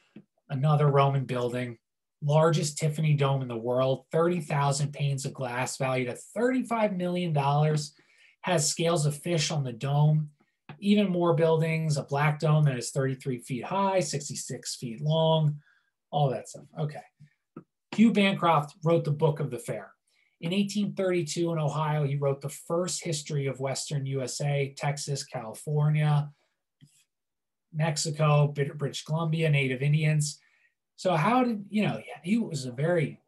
Another Roman building. Largest Tiffany dome in the world, 30,000 panes of glass valued at $35 million. Has scales of fish on the dome. Even more buildings, a black dome that is 33 feet high, 66 feet long, all that stuff. Okay. Hugh Bancroft wrote the book of the fair. In 1832 in Ohio, he wrote the first history of Western USA, Texas, California, Mexico, British Columbia, Native Indians. So how did, he was a very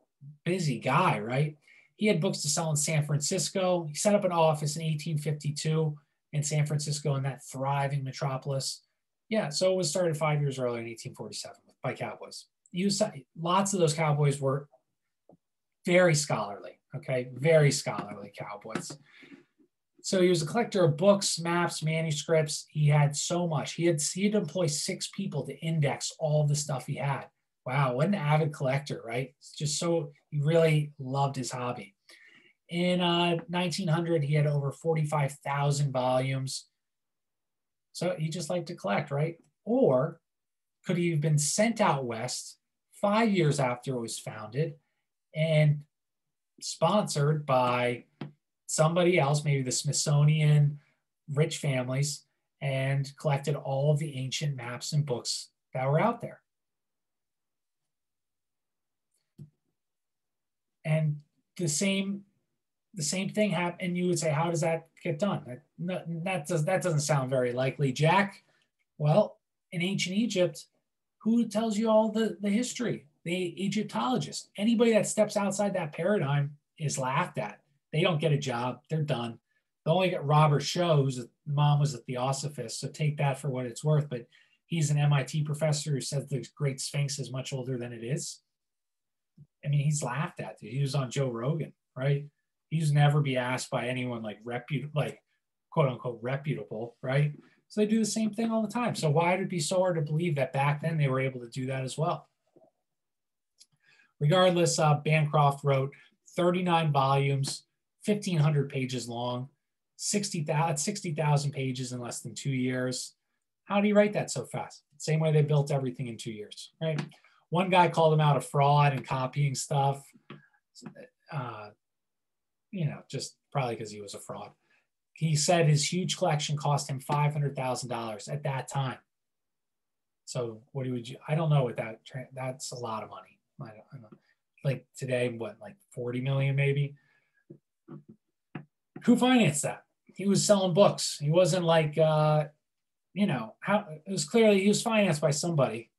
busy guy, right? He had books to sell in San Francisco. He set up an office in 1852 in San Francisco, in that thriving metropolis. Yeah, so it was started 5 years earlier in 1847 by cowboys. Lots of those cowboys were very scholarly, okay? Very scholarly cowboys. So he was a collector of books, maps, manuscripts. He had so much. He had to employ 6 people to index all the stuff he had. Wow, what an avid collector, right? It's just so, he really loved his hobby. In 1900, he had over 45,000 volumes. So he just liked to collect, right? Or could he have been sent out west 5 years after it was founded and sponsored by somebody else, maybe the Smithsonian, rich families, and collected all of the ancient maps and books that were out there? And the same thing happened, and you would say, how does that get done? That doesn't sound very likely, Jack. Well, in ancient Egypt, who tells you all the history? The Egyptologist. Anybody that steps outside that paradigm is laughed at. They don't get a job. They're done. They only get Robert Shaw, whose mom was a theosophist, so take that for what it's worth. But he's an MIT professor who says the Great Sphinx is much older than it is. I mean, he's laughed at. He was on Joe Rogan, right? He's never be asked by anyone like quote unquote reputable, right? So they do the same thing all the time. So why would it be so hard to believe that back then they were able to do that as well? Regardless, Bancroft wrote 39 volumes, 1,500 pages long, 60,000 pages in less than 2 years. How do you write that so fast? Same way they built everything in 2 years, right? One guy called him out of fraud and copying stuff, just probably because he was a fraud. He said his huge collection cost him $500,000 at that time. So what would you? I don't know what that's a lot of money. I don't know. Like today, what, like 40 million maybe? Who financed that? He was selling books. He wasn't like, it was clearly he was financed by somebody.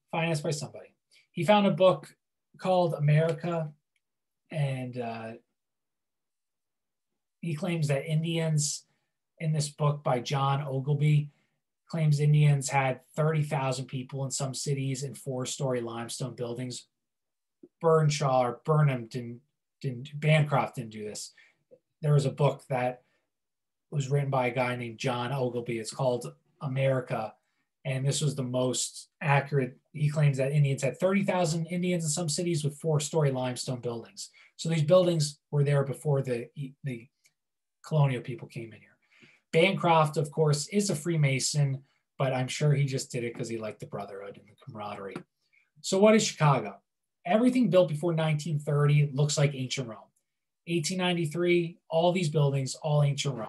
He found a book called America, and he claims that Indians, in this book by John Ogilvy, claims Indians had 30,000 people in some cities in 4-story limestone buildings. Burnham Bancroft didn't do this. There was a book that was written by a guy named John Ogilvy. It's called America, and this was the most accurate. He claims that Indians had 30,000 Indians in some cities with 4-story limestone buildings. So these buildings were there before the colonial people came in here. Bancroft, of course, is a Freemason, but I'm sure he just did it because he liked the brotherhood and the camaraderie. So what is Chicago? Everything built before 1930 looks like ancient Rome. 1893, all these buildings, all ancient Rome.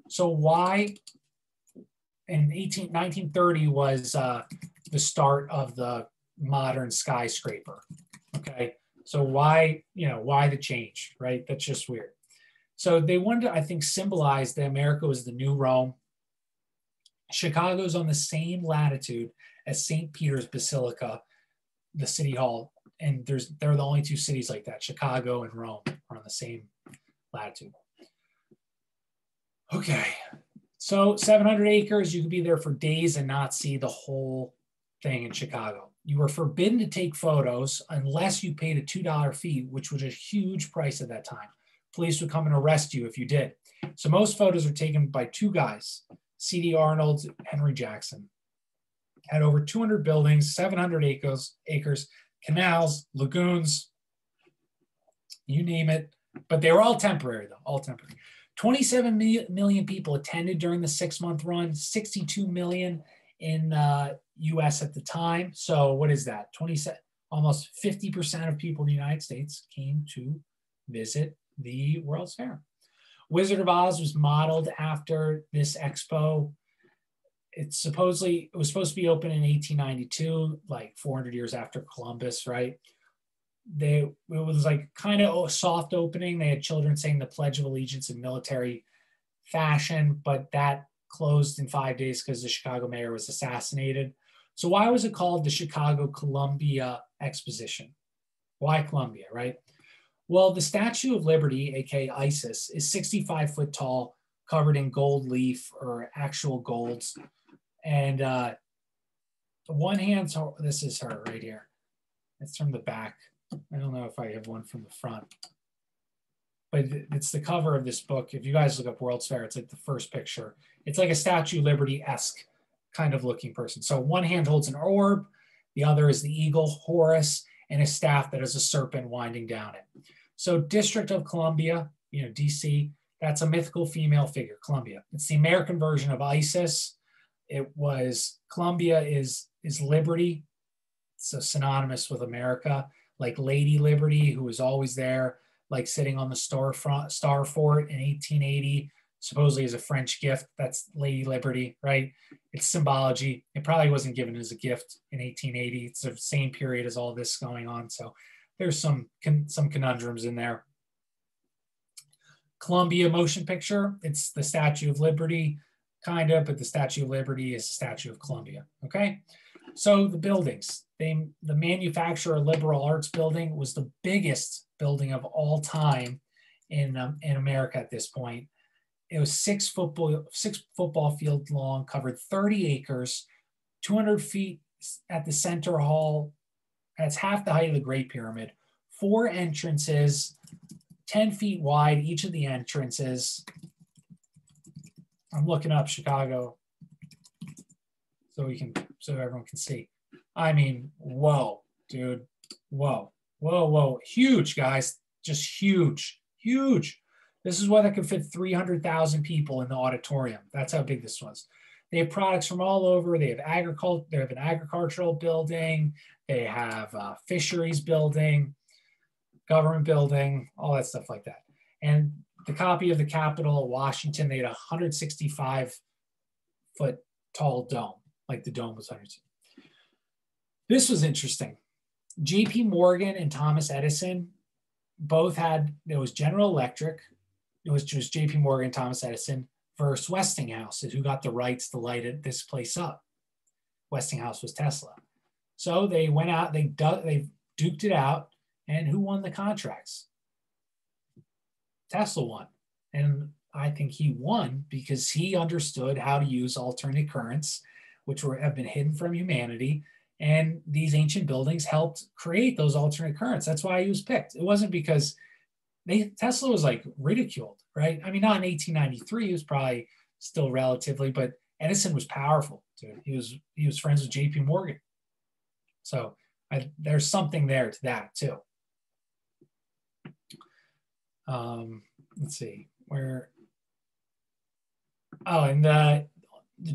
So why? And 1930 was the start of the modern skyscraper. Okay, so why the change, right? That's just weird. So they wanted to, I think, symbolize that America was the new Rome. Chicago's on the same latitude as St. Peter's Basilica, the city hall, and they're the only two cities like that. Chicago and Rome are on the same latitude. Okay, so 700 acres, you could be there for days and not see the whole thing in Chicago. You were forbidden to take photos unless you paid a $2 fee, which was a huge price at that time. Police would come and arrest you if you did. So most photos are taken by two guys, C.D. Arnold, Henry Jackson. Had over 200 buildings, 700 acres, canals, lagoons, you name it. But they were all temporary, though, all temporary. 27 million people attended during the 6-month run, 62 million in U.S. at the time. So what is that? Almost 50% of people in the United States came to visit the World's Fair. Wizard of Oz was modeled after this expo. It was supposed to be open in 1892, like 400 years after Columbus, right? It was like kind of a soft opening. They had children saying the Pledge of Allegiance in military fashion, but that closed in 5 days because the Chicago mayor was assassinated. So why was it called the Chicago Columbia Exposition? Why Columbia, right? Well, the Statue of Liberty, aka Isis, is 65 foot tall, covered in gold leaf or actual golds. And one hand, this is her right here. It's from the back. I don't know if I have one from the front. But it's the cover of this book. If you guys look up World's Fair, it's like the first picture. It's like a Statue of Liberty-esque kind of looking person. So one hand holds an orb, the other is the eagle, Horus, and a staff that has a serpent winding down it. So District of Columbia, DC, that's a mythical female figure, Columbia. It's the American version of Isis. Columbia is liberty, so synonymous with America, like Lady Liberty, who was always there, like sitting on the Star Fort in 1880, supposedly as a French gift. That's Lady Liberty, right? It's symbology. It probably wasn't given as a gift in 1880. It's the same period as all this going on. So there's some conundrums in there. Columbia motion picture. It's the Statue of Liberty, kind of, but the Statue of Liberty is the Statue of Columbia, okay? So the buildings. The Manufacturer Liberal Arts Building was the biggest building of all time in America at this point. It was six football field long, covered 30 acres, 200 feet at the center hall. That's half the height of the Great Pyramid. 4 entrances, 10 feet wide, each of the entrances. I'm looking up Chicago so everyone can see. I mean, whoa, dude, whoa. Huge, guys, just huge. huge. This is one that could fit 300,000 people in the auditorium. That's how big this was. They have products from all over. They have agriculture. They have an agricultural building. They have a fisheries building, government building, all that stuff like that. And the copy of the Capitol of Washington, they had a 165-foot tall dome, like the dome was 100. This was interesting. J.P. Morgan and Thomas Edison both had, it was General Electric, it was just J.P. Morgan, Thomas Edison versus Westinghouse, who got the rights to light this place up. Westinghouse was Tesla. So they went out, they duked it out, and who won the contracts? Tesla won. And I think he won because he understood how to use alternate currents, which have been hidden from humanity. And these ancient buildings helped create those alternate currents. That's why he was picked. It wasn't because Tesla was like ridiculed, right? I mean, not in 1893, he was probably still relatively, but Edison was powerful, dude. He was friends with J.P. Morgan. So there's something there to that too. Let's see where. Oh, and the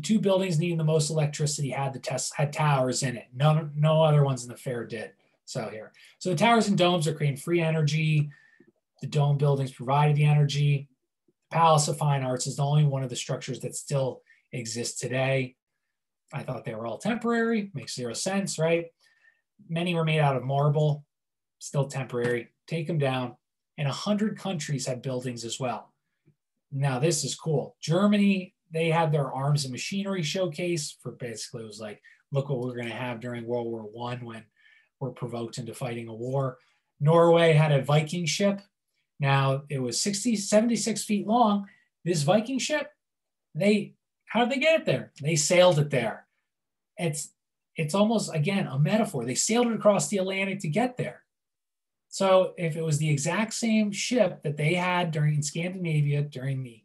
two buildings needing the most electricity had towers in it. No other ones in the fair did. So the towers and domes are creating free energy. The dome buildings provided the energy. The Palace of Fine Arts is the only one of the structures that still exists today. I thought they were all temporary. Makes zero sense, right? Many were made out of marble, still temporary. Take them down. And 100 countries had buildings as well. Now, this is cool. Germany, they had their arms and machinery showcase for basically, it was like, look what we're going to have during World War I when we're provoked into fighting a war. Norway had a Viking ship. Now, it was 76 feet long. This Viking ship, how did they get it there? They sailed it there. It's almost, again, a metaphor. They sailed it across the Atlantic to get there. So if it was the exact same ship that they had in Scandinavia during the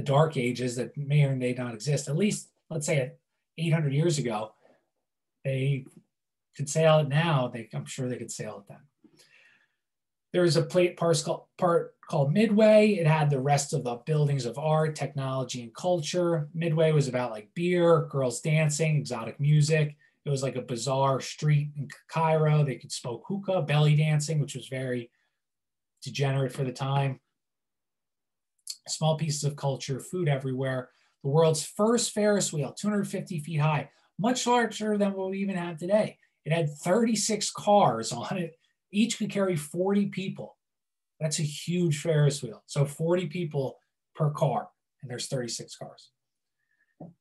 Dark Ages that may or may not exist, at least, let's say 800 years ago, they could sail it now. I'm sure they could sail it then. There's a part called Midway. It had the rest of the buildings of art, technology, and culture. Midway was about like beer, girls dancing, exotic music. It was like a bizarre street in Cairo. They could smoke hookah, belly dancing, which was very degenerate for the time. Small pieces of culture, food everywhere. The world's first Ferris wheel, 250 feet high, much larger than what we even have today. It had 36 cars on it. Each could carry 40 people. That's a huge Ferris wheel. So 40 people per car, and there's 36 cars.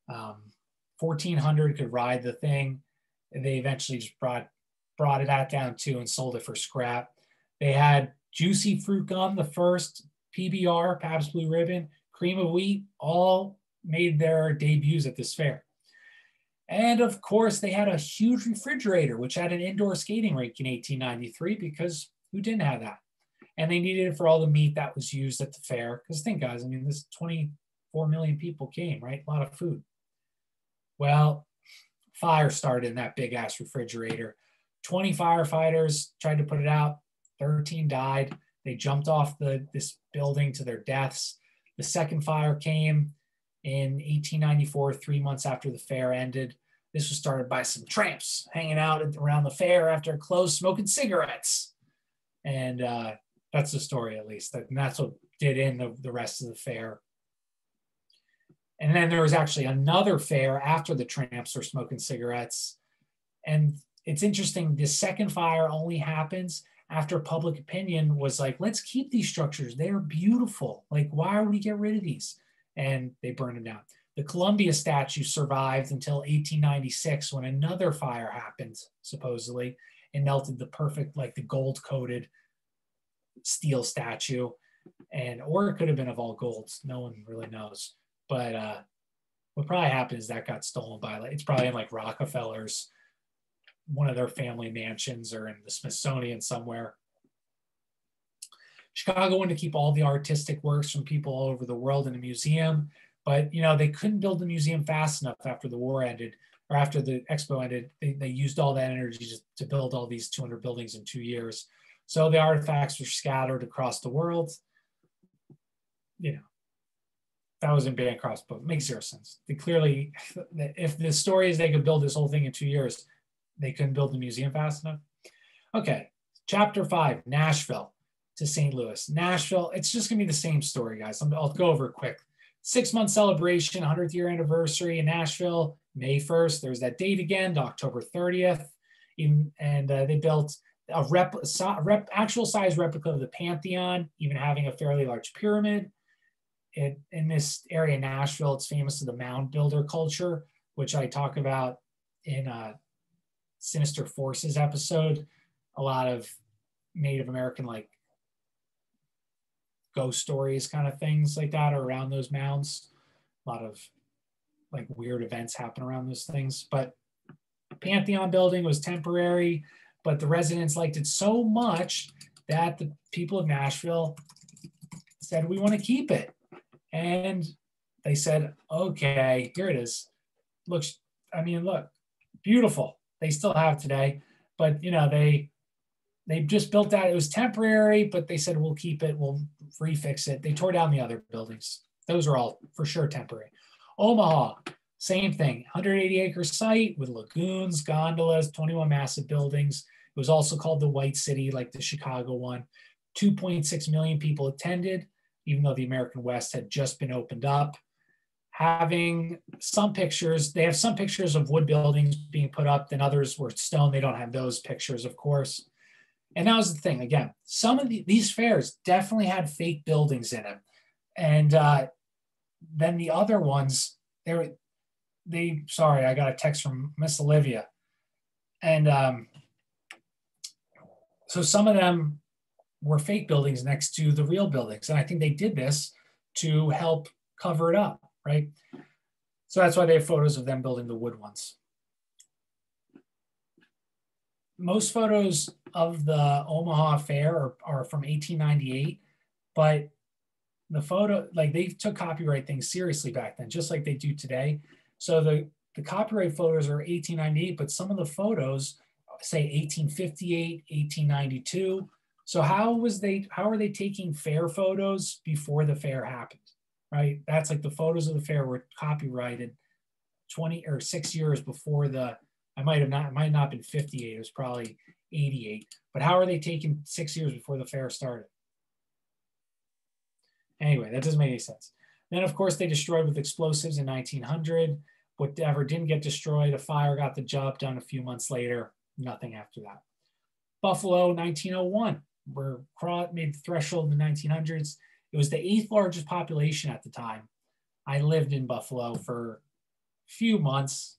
1,400 could ride the thing. And they eventually just brought it down too and sold it for scrap. They had Juicy Fruit Gum, the first, PBR, Pabst Blue Ribbon, Cream of Wheat, all made their debuts at this fair. And of course, they had a huge refrigerator, which had an indoor skating rink in 1893, because who didn't have that? And they needed it for all the meat that was used at the fair. Because think, guys, I mean, this 24 million people came, right? A lot of food. Well, fire started in that big ass refrigerator. 20 firefighters tried to put it out. 13 died. They jumped off this building to their deaths. The second fire came in 1894, 3 months after the fair ended. This was started by some tramps hanging out around the fair after it closed, smoking cigarettes. And that's the story, at least. And that's what did in the rest of the fair. And then there was actually another fair after the tramps were smoking cigarettes. And it's interesting, the second fire only happens after public opinion was like, let's keep these structures. They're beautiful. Like, why would we get rid of these? And they burned them down. The Columbia statue survived until 1896 when another fire happened, supposedly, and melted the perfect, like the gold-coated steel statue. Or it could have been of all golds. No one really knows. But what probably happened is that got stolen by, it's probably in like Rockefeller's, one of their family mansions, or in the Smithsonian somewhere. Chicago wanted to keep all the artistic works from people all over the world in a museum, but they couldn't build the museum fast enough after the war ended, or after the expo ended. They used all that energy to build all these 200 buildings in 2 years. So the artifacts were scattered across the world. You know, that was in Bancroft's book. Makes zero sense. They clearly, if the story is they could build this whole thing in 2 years, they couldn't build the museum fast enough. Okay, chapter 5, Nashville to St. Louis. Nashville, it's just gonna be the same story, guys. I'll go over it quick. 6-month celebration, 100th year anniversary in Nashville, May 1st. There's that date again, October 30th. And they built a actual size replica of the Pantheon, even having a fairly large pyramid. In this area, Nashville, it's famous for the mound builder culture, which I talk about in a Sinister Forces episode. A lot of Native American like ghost stories kind of things like that are around those mounds. A lot of like weird events happen around those things. But Pantheon building was temporary, but the residents liked it so much that the people of Nashville said, we want to keep it. And they said, okay, here it is. Look, beautiful. They still have today, but you know, they just built that. It was temporary, but they said, we'll keep it, we'll refix it. They tore down the other buildings. Those are all for sure temporary. Omaha, same thing, 180-acre site with lagoons, gondolas, 21 massive buildings. It was also called the White City, like the Chicago one. 2.6 million people attended, even though the American West had just been opened up. Having some pictures, they have some pictures of wood buildings being put up, then others were stone. They don't have those pictures, of course. And that was the thing, again, some of these fairs definitely had fake buildings in them. And then the other ones, sorry, I got a text from Miss Olivia. And so some of them were fake buildings next to the real buildings. And I think they did this to help cover it up, right? So that's why they have photos of them building the wood ones. Most photos of the Omaha Fair are from 1898, but the photo, like they took copyright things seriously back then, just like they do today. So the copyright photos are 1898, but some of the photos say 1858, 1892. So how are they taking fair photos before the fair happened, right? That's like the photos of the fair were copyrighted 20 or 6 years before it might not have been 58, it was probably 88. But how are they taking 6 years before the fair started? Anyway, that doesn't make any sense. Then, of course, they destroyed with explosives in 1900. Whatever didn't get destroyed, a fire got the job done a few months later. Nothing after that. Buffalo, 1901. Made the threshold in the 1900s. It was the 8th largest population at the time. I lived in Buffalo for a few months.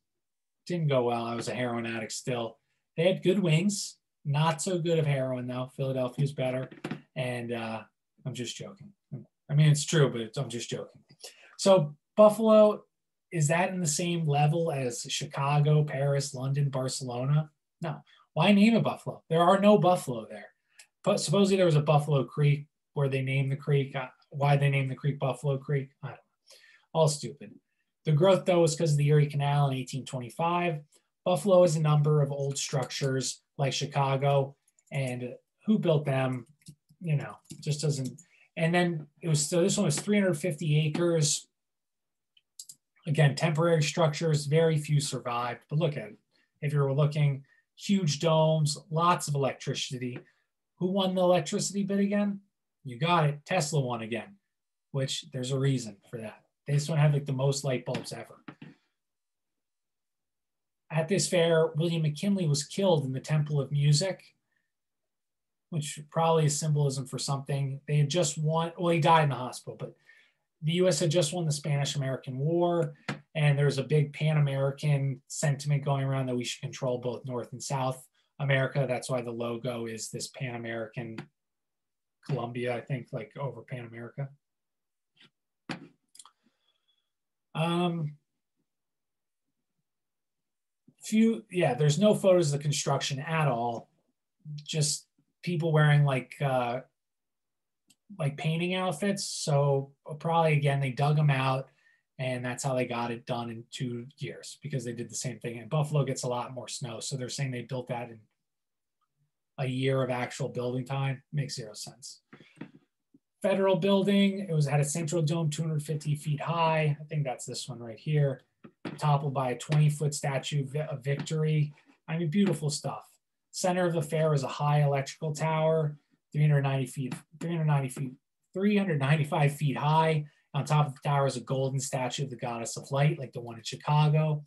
Didn't go well. I was a heroin addict still. They had good wings. Not so good of heroin, though. Philadelphia's better. And I'm just joking. I mean, it's true, but I'm just joking. So Buffalo, is that in the same level as Chicago, Paris, London, Barcelona? No. Why name it Buffalo? There are no Buffalo there. But supposedly there was a Buffalo Creek where they named the creek. Why they named the creek Buffalo Creek? I don't know. All stupid. The growth, though, was because of the Erie Canal in 1825. Buffalo has a number of old structures like Chicago, and who built them, you know, just doesn't. And then this one was 350 acres. Again, temporary structures, very few survived. But look at it. If you were looking, huge domes, lots of electricity. Who won the electricity bid again? You got it. Tesla won again, which there's a reason for that. This one had like the most light bulbs ever. At this fair, William McKinley was killed in the Temple of Music, which probably is symbolism for something. They had just won, well, he died in the hospital, but the US had just won the Spanish-American War, and there's a big Pan-American sentiment going around that we should control both North and South America. That's why the logo is this Pan-American Columbia, I think, like over Pan-America. There's no photos of the construction at all. Just people wearing like painting outfits. So probably, again, they dug them out, and that's how they got it done in 2 years, because they did the same thing. And Buffalo gets a lot more snow. So they're saying they built that in a year of actual building time. Makes zero sense. Federal building, had a central dome 250 feet high. I think that's this one right here. Toppled by a 20-foot statue of victory. I mean, beautiful stuff. Center of the fair is a high electrical tower, 395 feet high. On top of the tower is a golden statue of the goddess of light, like the one in Chicago.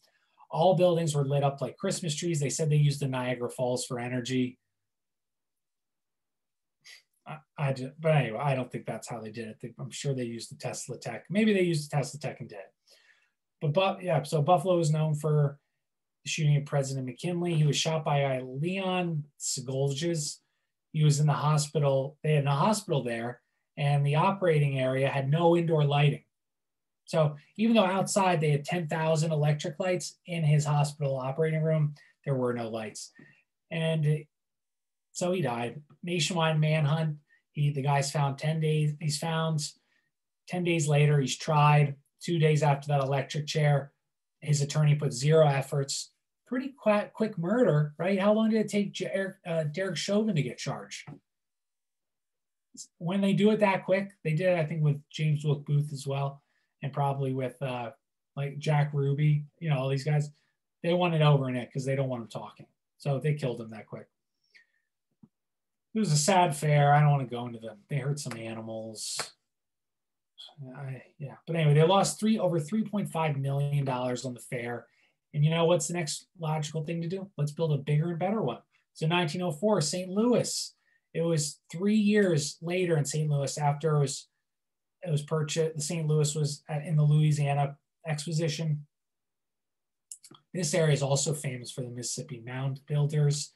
All buildings were lit up like Christmas trees. They said they used the Niagara Falls for energy. But anyway, I don't think that's how they did it. I'm sure they used the Tesla tech. Maybe they used the Tesla tech and did it. But yeah, so Buffalo is known for the shooting of President McKinley. He was shot by Leon Sigolges. He was in the hospital. They had a hospital there, and the operating area had no indoor lighting. So even though outside they had 10,000 electric lights, in his hospital operating room, there were no lights. And so he died. Nationwide manhunt. The guy's found 10 days. He's found 10 days later. He's tried. 2 days after that electric chair, his attorney put zero efforts. Pretty quick murder, right? How long did it take Derek Chauvin to get charged? When they do it that quick, they did it, I think, with James Wilkes Booth as well, and probably with like Jack Ruby, all these guys. They want it over in it because they don't want him talking. So they killed him that quick. It was a sad fair. I don't want to go into them. They hurt some animals. But anyway, they lost over $3.5 million on the fair. And you know what's the next logical thing to do? Let's build a bigger and better one. So 1904, St. Louis. It was 3 years later in St. Louis after it was purchased. The St. Louis was in the Louisiana Exposition. This area is also famous for the Mississippi Mound Builders.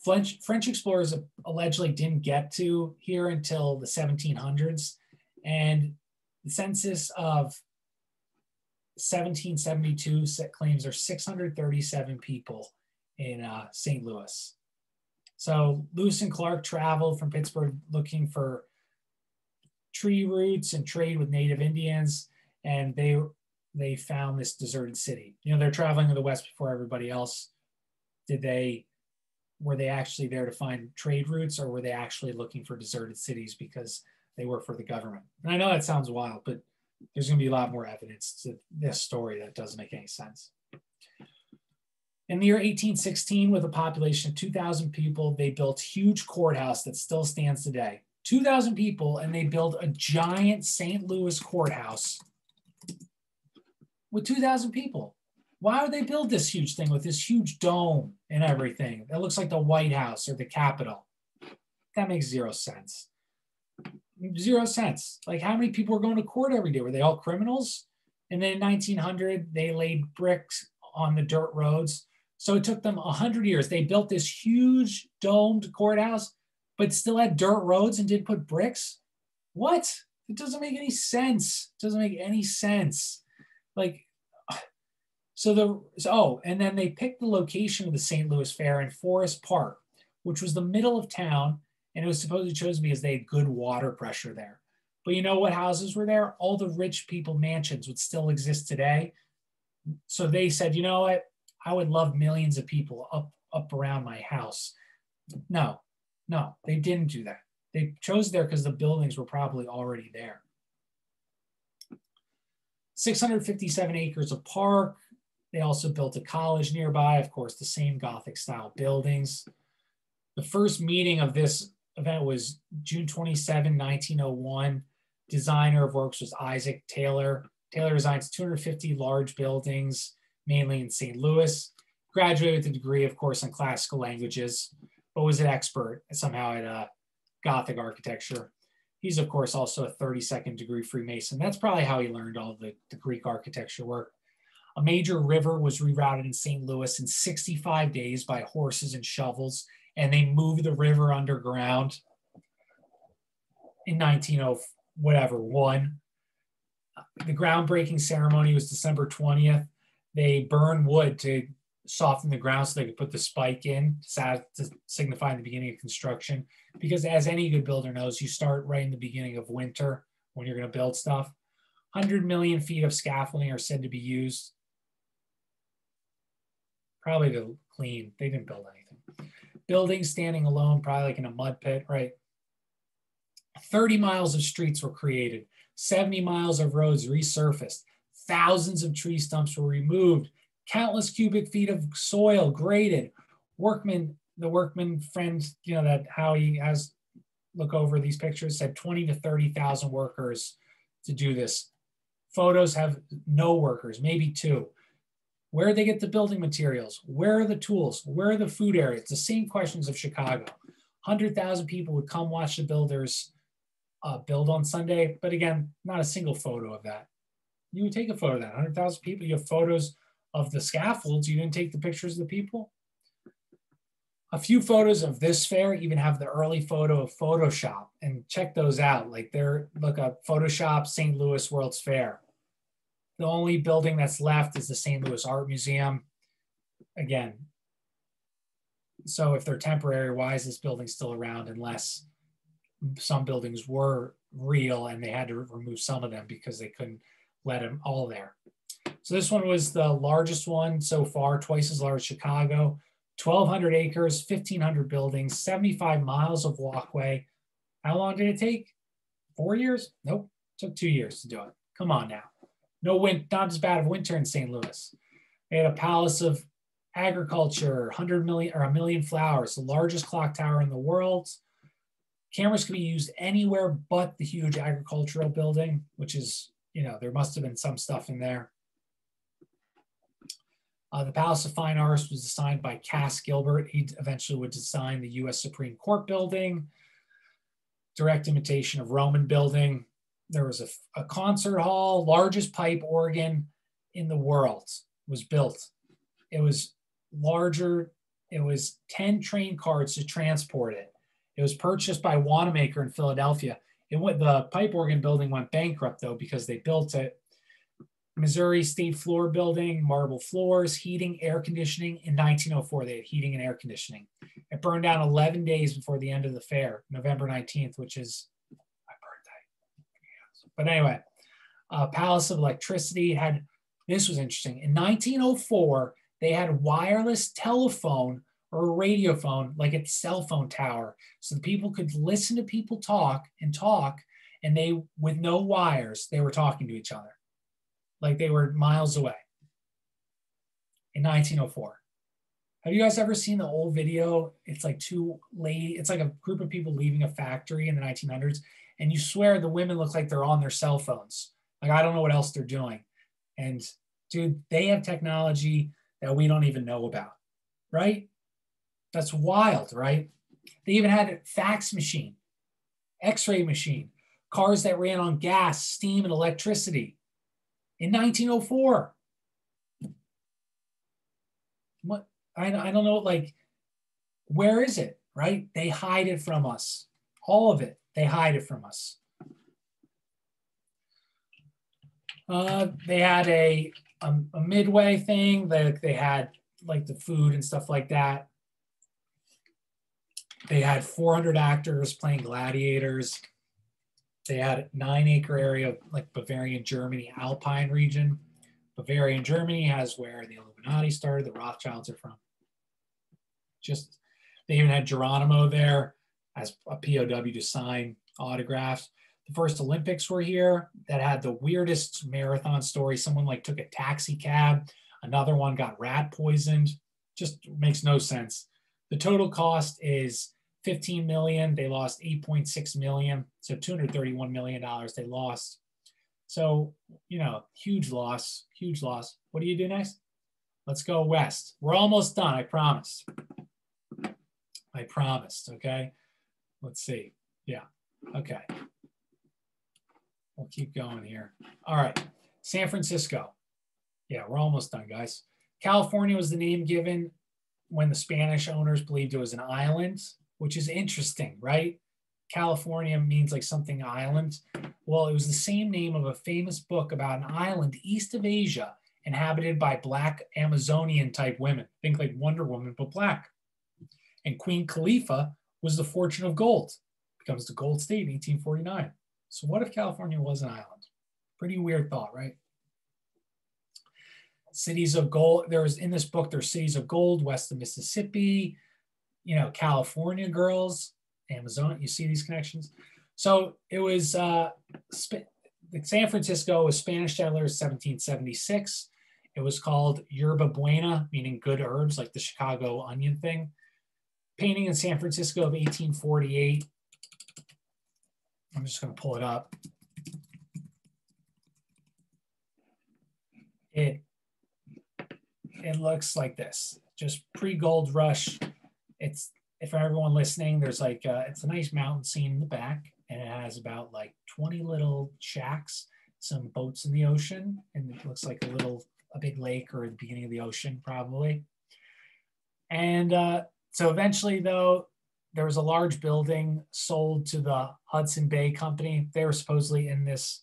French explorers allegedly didn't get to here until the 1700s. And the census of 1772 claims there are 637 people in St. Louis. So Lewis and Clark traveled from Pittsburgh looking for tree roots and trade with native Indians, and they found this deserted city. They're traveling to the west before everybody else. Were they actually there to find trade routes, or were they actually looking for deserted cities because they work for the government? And I know that sounds wild, but there's going to be a lot more evidence to this story that doesn't make any sense. In the year 1816, with a population of 2,000 people, they built a huge courthouse that still stands today. 2,000 people, and they built a giant St. Louis courthouse with 2,000 people. Why would they build this huge thing with this huge dome and everything? That looks like the White House or the Capitol. That makes zero sense. Zero sense. Like, how many people were going to court every day? Were they all criminals? And then in 1900, they laid bricks on the dirt roads. So it took them 100 years. They built this huge domed courthouse, but still had dirt roads and didn't put bricks. What? It doesn't make any sense. It doesn't make any sense. Like, and then they picked the location of the St. Louis Fair in Forest Park, which was the middle of town, and it was supposedly chosen because they had good water pressure there. But you know what houses were there? All the rich people mansions would still exist today. So they said, you know what? I would love millions of people up around my house. No, they didn't do that. They chose there because the buildings were probably already there. 657 acres of park. They also built a college nearby, of course, the same Gothic style buildings. The first meeting of this event was June 27, 1901. Designer of works was Isaac Taylor. Taylor designs 250 large buildings, mainly in St. Louis. Graduated with a degree, of course, in classical languages, but was an expert somehow at Gothic architecture. He's, of course, also a 32nd degree Freemason. That's probably how he learned all the Greek architecture work. A major river was rerouted in St. Louis in 65 days by horses and shovels, and they moved the river underground in 1901. The groundbreaking ceremony was December 20th. They burned wood to soften the ground so they could put the spike in to signify the beginning of construction. Because as any good builder knows, you start right in the beginning of winter when you're going to build stuff. 100 million feet of scaffolding are said to be used. Probably to clean. They didn't build anything. Buildings standing alone, probably like in a mud pit, right? 30 miles of streets were created. 70 miles of roads resurfaced. Thousands of tree stumps were removed. Countless cubic feet of soil graded. The workman friend, that Howie has look over these pictures, said 20 to 30,000 workers to do this. Photos have no workers, maybe 2. Where did they get the building materials? Where are the tools? Where are the food areas? The same questions of Chicago. 100,000 people would come watch the builders build on Sunday, but again, not a single photo of that. You would take a photo of that. 100,000 people, you have photos of the scaffolds. You didn't take the pictures of the people. A few photos of this fair even have the early photo of Photoshop, and check those out. Like look up Photoshop St. Louis World's Fair. The only building that's left is the St. Louis Art Museum. Again, so if they're temporary, why is this building still around unless some buildings were real and they had to remove some of them because they couldn't let them all there. So this one was the largest one so far, twice as large as Chicago. 1,200 acres, 1,500 buildings, 75 miles of walkway. How long did it take? 4 years? Nope, it took 2 years to do it. Come on now. No wind, not as bad of winter in St. Louis. They had a palace of agriculture, 100 million or 1 million flowers, the largest clock tower in the world. Cameras could be used anywhere but the huge agricultural building, which is, there must have been some stuff in there. The Palace of Fine Arts was designed by Cass Gilbert. He eventually would design the U.S. Supreme Court building, direct imitation of Roman building. There was a concert hall, largest pipe organ in the world was built. It was larger. It was 10 train cars to transport it. It was purchased by Wanamaker in Philadelphia. The pipe organ building went bankrupt though because they built it. Missouri State Floor building, marble floors, heating, air conditioning. In 1904, they had heating and air conditioning. It burned down 11 days before the end of the fair, November 19th, which is my birthday. But anyway, Palace of Electricity this was interesting. In 1904, they had wireless telephone or a radio phone, like a cell phone tower. So the people could listen to people talk, and they, with no wires, they were talking to each other. Like they were miles away in 1904. Have you guys ever seen the old video? It's like it's like a group of people leaving a factory in the 1900s, and you swear the women look like they're on their cell phones. Like, I don't know what else they're doing. And dude, they have technology that we don't even know about, right? That's wild, right? They even had a fax machine, x-ray machine, cars that ran on gas, steam, and electricity. In 1904, what I don't know, like, where is it, right? They hide it from us. All of it, they hide it from us. They had a midway thing that they had like the food and stuff like that. They had 400 actors playing gladiators. They had a 9-acre area of like Bavarian Germany, Alpine region. Bavarian Germany has where the Illuminati started, the Rothschilds are from. They even had Geronimo there as a POW to sign autographs. The first Olympics were here that had the weirdest marathon story. Someone like took a taxi cab. Another one got rat poisoned. Just makes no sense. The total cost is $15 million. They lost $8.6 million. So $231 million they lost. So, huge loss, huge loss. What do you do next? Let's go west. We're almost done, I promised. I promised, okay? Let's see. Yeah, okay. We'll keep going here. All right, San Francisco. Yeah, we're almost done, guys. California was the name given when the Spanish owners believed it was an island, which is interesting, right? California means like something island. Well, it was the same name of a famous book about an island east of Asia inhabited by Black Amazonian type women. Think like Wonder Woman, but Black. And Queen Khalifa was the fortune of gold. Becomes the gold state in 1849. So what if California was an island? Pretty weird thought, right? Cities of gold. In this book, there's cities of gold west of Mississippi. you know, California girls, Amazon, you see these connections? So it was, San Francisco was Spanish settlers, 1776. It was called Yerba Buena, meaning good herbs, like the Chicago onion thing. Painting in San Francisco of 1848. I'm just going to pull it up. It looks like this, just pre-gold rush. It's, for everyone listening, there's like, it's a nice mountain scene in the back, and it has about like 20 little shacks, some boats in the ocean, and it looks like a big lake or the beginning of the ocean, probably. And so eventually, though, there was a large building sold to the Hudson Bay Company. They were supposedly in this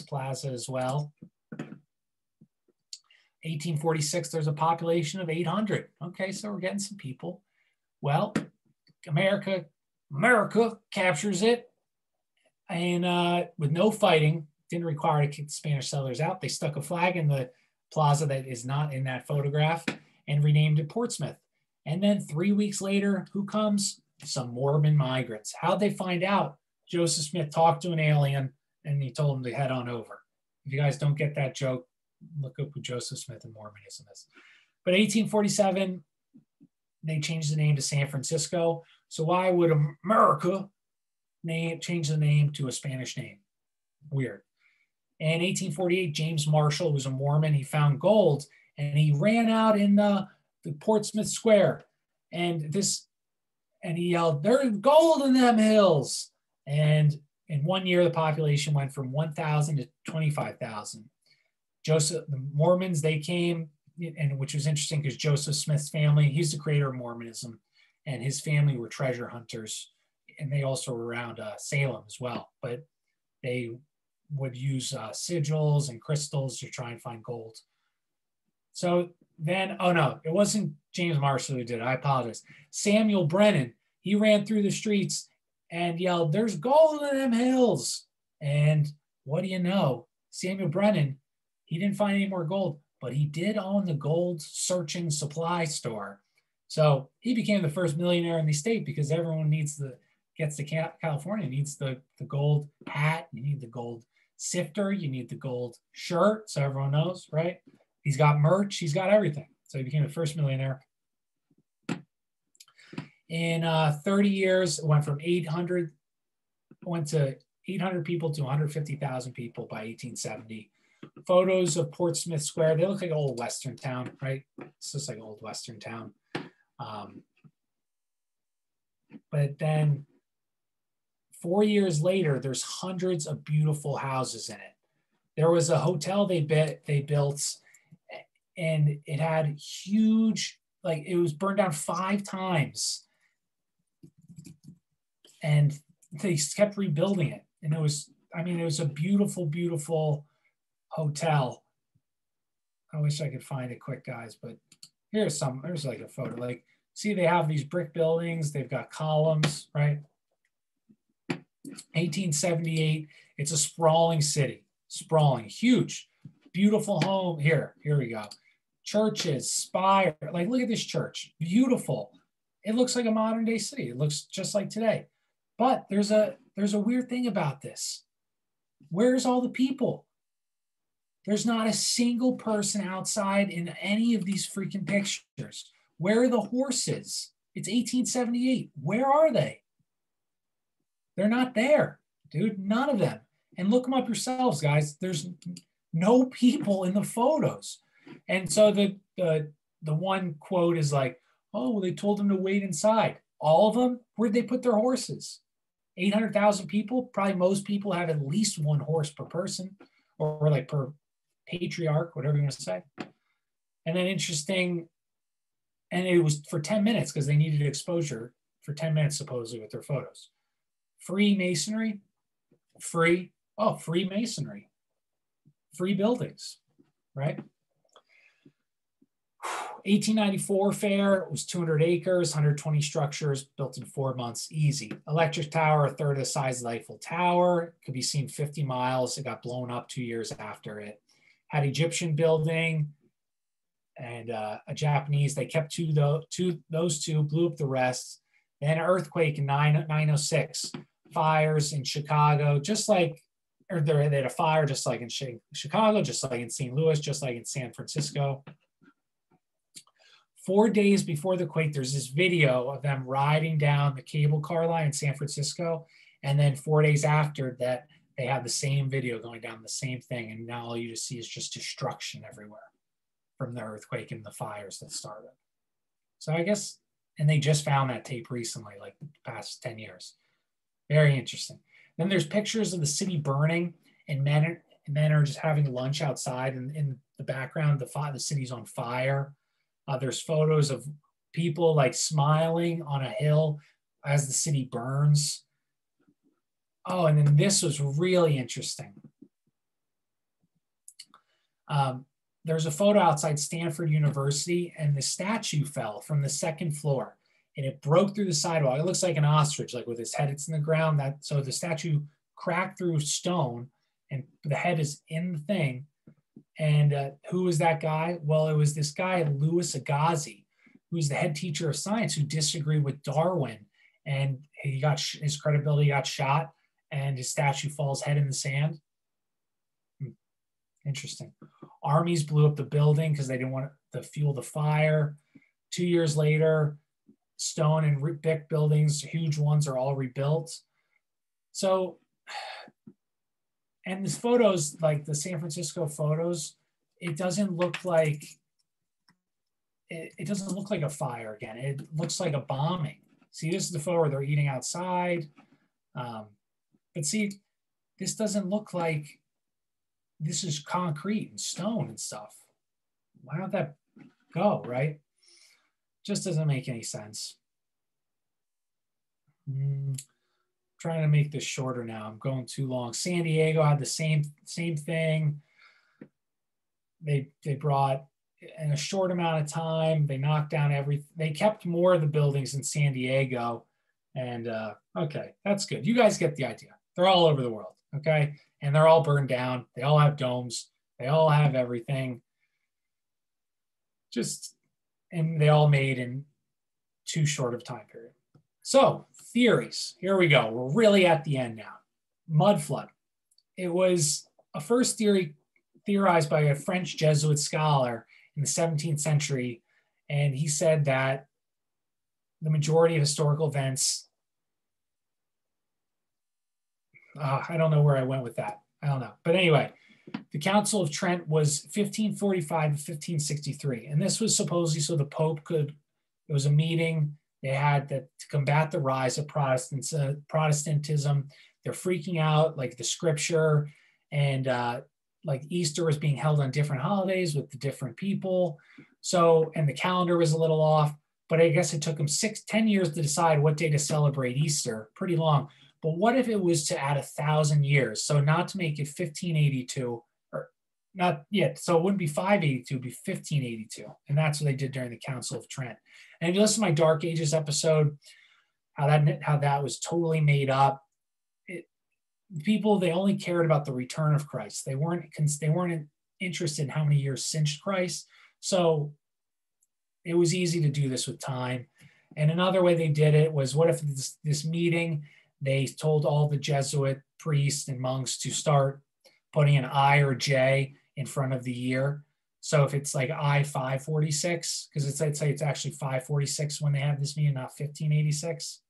plaza as well. 1846, there's a population of 800. Okay, so we're getting some people. Well, America captures it, and with no fighting, didn't require to kick the Spanish settlers out. They stuck a flag in the plaza that is not in that photograph and renamed it Portsmouth. And then 3 weeks later, who comes? Some Mormon migrants. How'd they find out? Joseph Smith talked to an alien and he told them to head on over. If you guys don't get that joke, look up who Joseph Smith and Mormonism is. But 1847, they changed the name to San Francisco. So why would America change the name to a Spanish name? Weird. In 1848, James Marshall was a Mormon. He found gold and he ran out in the Portsmouth Square, and he yelled, "There's gold in them hills!" And in 1 year, the population went from 1,000 to 25,000. The Mormons, they came, and which was interesting because Joseph Smith's family, he's the creator of Mormonism, and his family were treasure hunters, and they also were around Salem as well. But they would use sigils and crystals to try and find gold. So then, oh no, it wasn't James Marshall who did it. I apologize. Samuel Brennan, he ran through the streets and yelled, "There's gold in them hills." And what do you know? Samuel Brennan, he didn't find any more gold, but he did own the gold searching supply store. So he became the first millionaire in the state because everyone gets to California, needs the gold hat, you need the gold sifter, you need the gold shirt, so everyone knows, right? He's got merch, he's got everything. So he became the first millionaire. In 30 years, it went from 800 people to 150,000 people by 1870. Photos of Portsmouth Square, they look like an old Western town, right? It's just like an old Western town. But then 4 years later, there's hundreds of beautiful houses in it. There was a hotel they built, and it had huge, like it was burned down 5 times. And they kept rebuilding it. And it was a beautiful, beautiful hotel. I wish I could find it quick, guys, but there's like a photo. Like, see, they have these brick buildings, they've got columns, right? 1878, it's a sprawling city, huge, beautiful home. Here we go. Churches, spire, like look at this church, beautiful. It looks like a modern day city. It looks just like today. But there's a weird thing about this. Where's all the people? There's not a single person outside in any of these freaking pictures. Where are the horses? It's 1878. Where are they? They're not there, dude. None of them. And look them up yourselves, guys. There's no people in the photos. And so the one quote is like, "Oh, well, they told them to wait inside." All of them? Where'd they put their horses? 800,000 people? Probably most people have at least one horse per person, or like per patriarch, whatever you want to say. And then interesting, and it was for 10 minutes because they needed exposure for 10 minutes supposedly with their photos. Free masonry, free masonry, free buildings, right? 1894 fair was 200 acres, 120 structures built in 4 months, easy. Electric tower, a third of the size of the Eiffel Tower, could be seen 50 miles. It got blown up 2 years after it. Had Egyptian building, and a Japanese. They kept those two, blew up the rest. Then an earthquake in 906, fires in Chicago, just like, or they had a fire just like in Chicago, just like in St. Louis, just like in San Francisco. 4 days before the quake, there's this video of them riding down the cable car line in San Francisco. And then 4 days after that, they have the same video going down the same thing. And now all you just see is just destruction everywhere from the earthquake and the fires that started. So I guess, and they just found that tape recently, like the past 10 years. Very interesting. Then there's pictures of the city burning, and men are just having lunch outside, and in the background, the city's on fire. There's photos of people like smiling on a hill as the city burns. Oh, and then this was really interesting. There's a photo outside Stanford University, and the statue fell from the second floor, and it broke through the sidewalk. It looks like an ostrich, like with his head, it's in the ground. So the statue cracked through stone, and the head is in the thing. And who was that guy? Well, it was this guy, Louis Agassiz, who's the head teacher of science, who disagreed with Darwin, and his credibility got shot, and his statue falls head in the sand. Interesting. Armies blew up the building because they didn't want to fuel the fire. 2 years later, stone and brick buildings, huge ones, are all rebuilt. So, and these photos, like the San Francisco photos, it doesn't look like it doesn't look like a fire again. It looks like a bombing. See, this is the photo where they're eating outside. But see, this doesn't look like, this is concrete and stone and stuff. Why don't that go, right? Just doesn't make any sense. Trying to make this shorter now. I'm going too long. San Diego had the same thing. They brought, in a short amount of time, they knocked down they kept more of the buildings in San Diego. And okay, that's good. You guys get the idea. They're all over the world, okay? And they're all burned down. They all have domes. They all have everything. And they all made in too short of time period. So, theories. Here we go. We're really at the end now. Mud flood. It was a first theory theorized by a French Jesuit scholar in the 17th century. And he said that the majority of historical events, I don't know where I went with that. I don't know. But anyway, the Council of Trent was 1545 to 1563. And this was supposedly so the Pope could, it was a meeting they had to combat the rise of Protestantism. They're freaking out, like the scripture, and like Easter was being held on different holidays with the different people. So, and the calendar was a little off, but I guess it took them 10 years to decide what day to celebrate Easter. Pretty long. But what if it was to add 1,000 years? So not to make it 1582, or not yet. So it wouldn't be 582, it'd be 1582. And that's what they did during the Council of Trent. And if you listen to my Dark Ages episode, how that was totally made up. People, they only cared about the return of Christ. They weren't interested in how many years since Christ. So it was easy to do this with time. And another way they did it was, what if this meeting, they told all the Jesuit priests and monks to start putting an I or J in front of the year. So if it's like I 546, because it's actually 546 when they have this meeting, not 1586,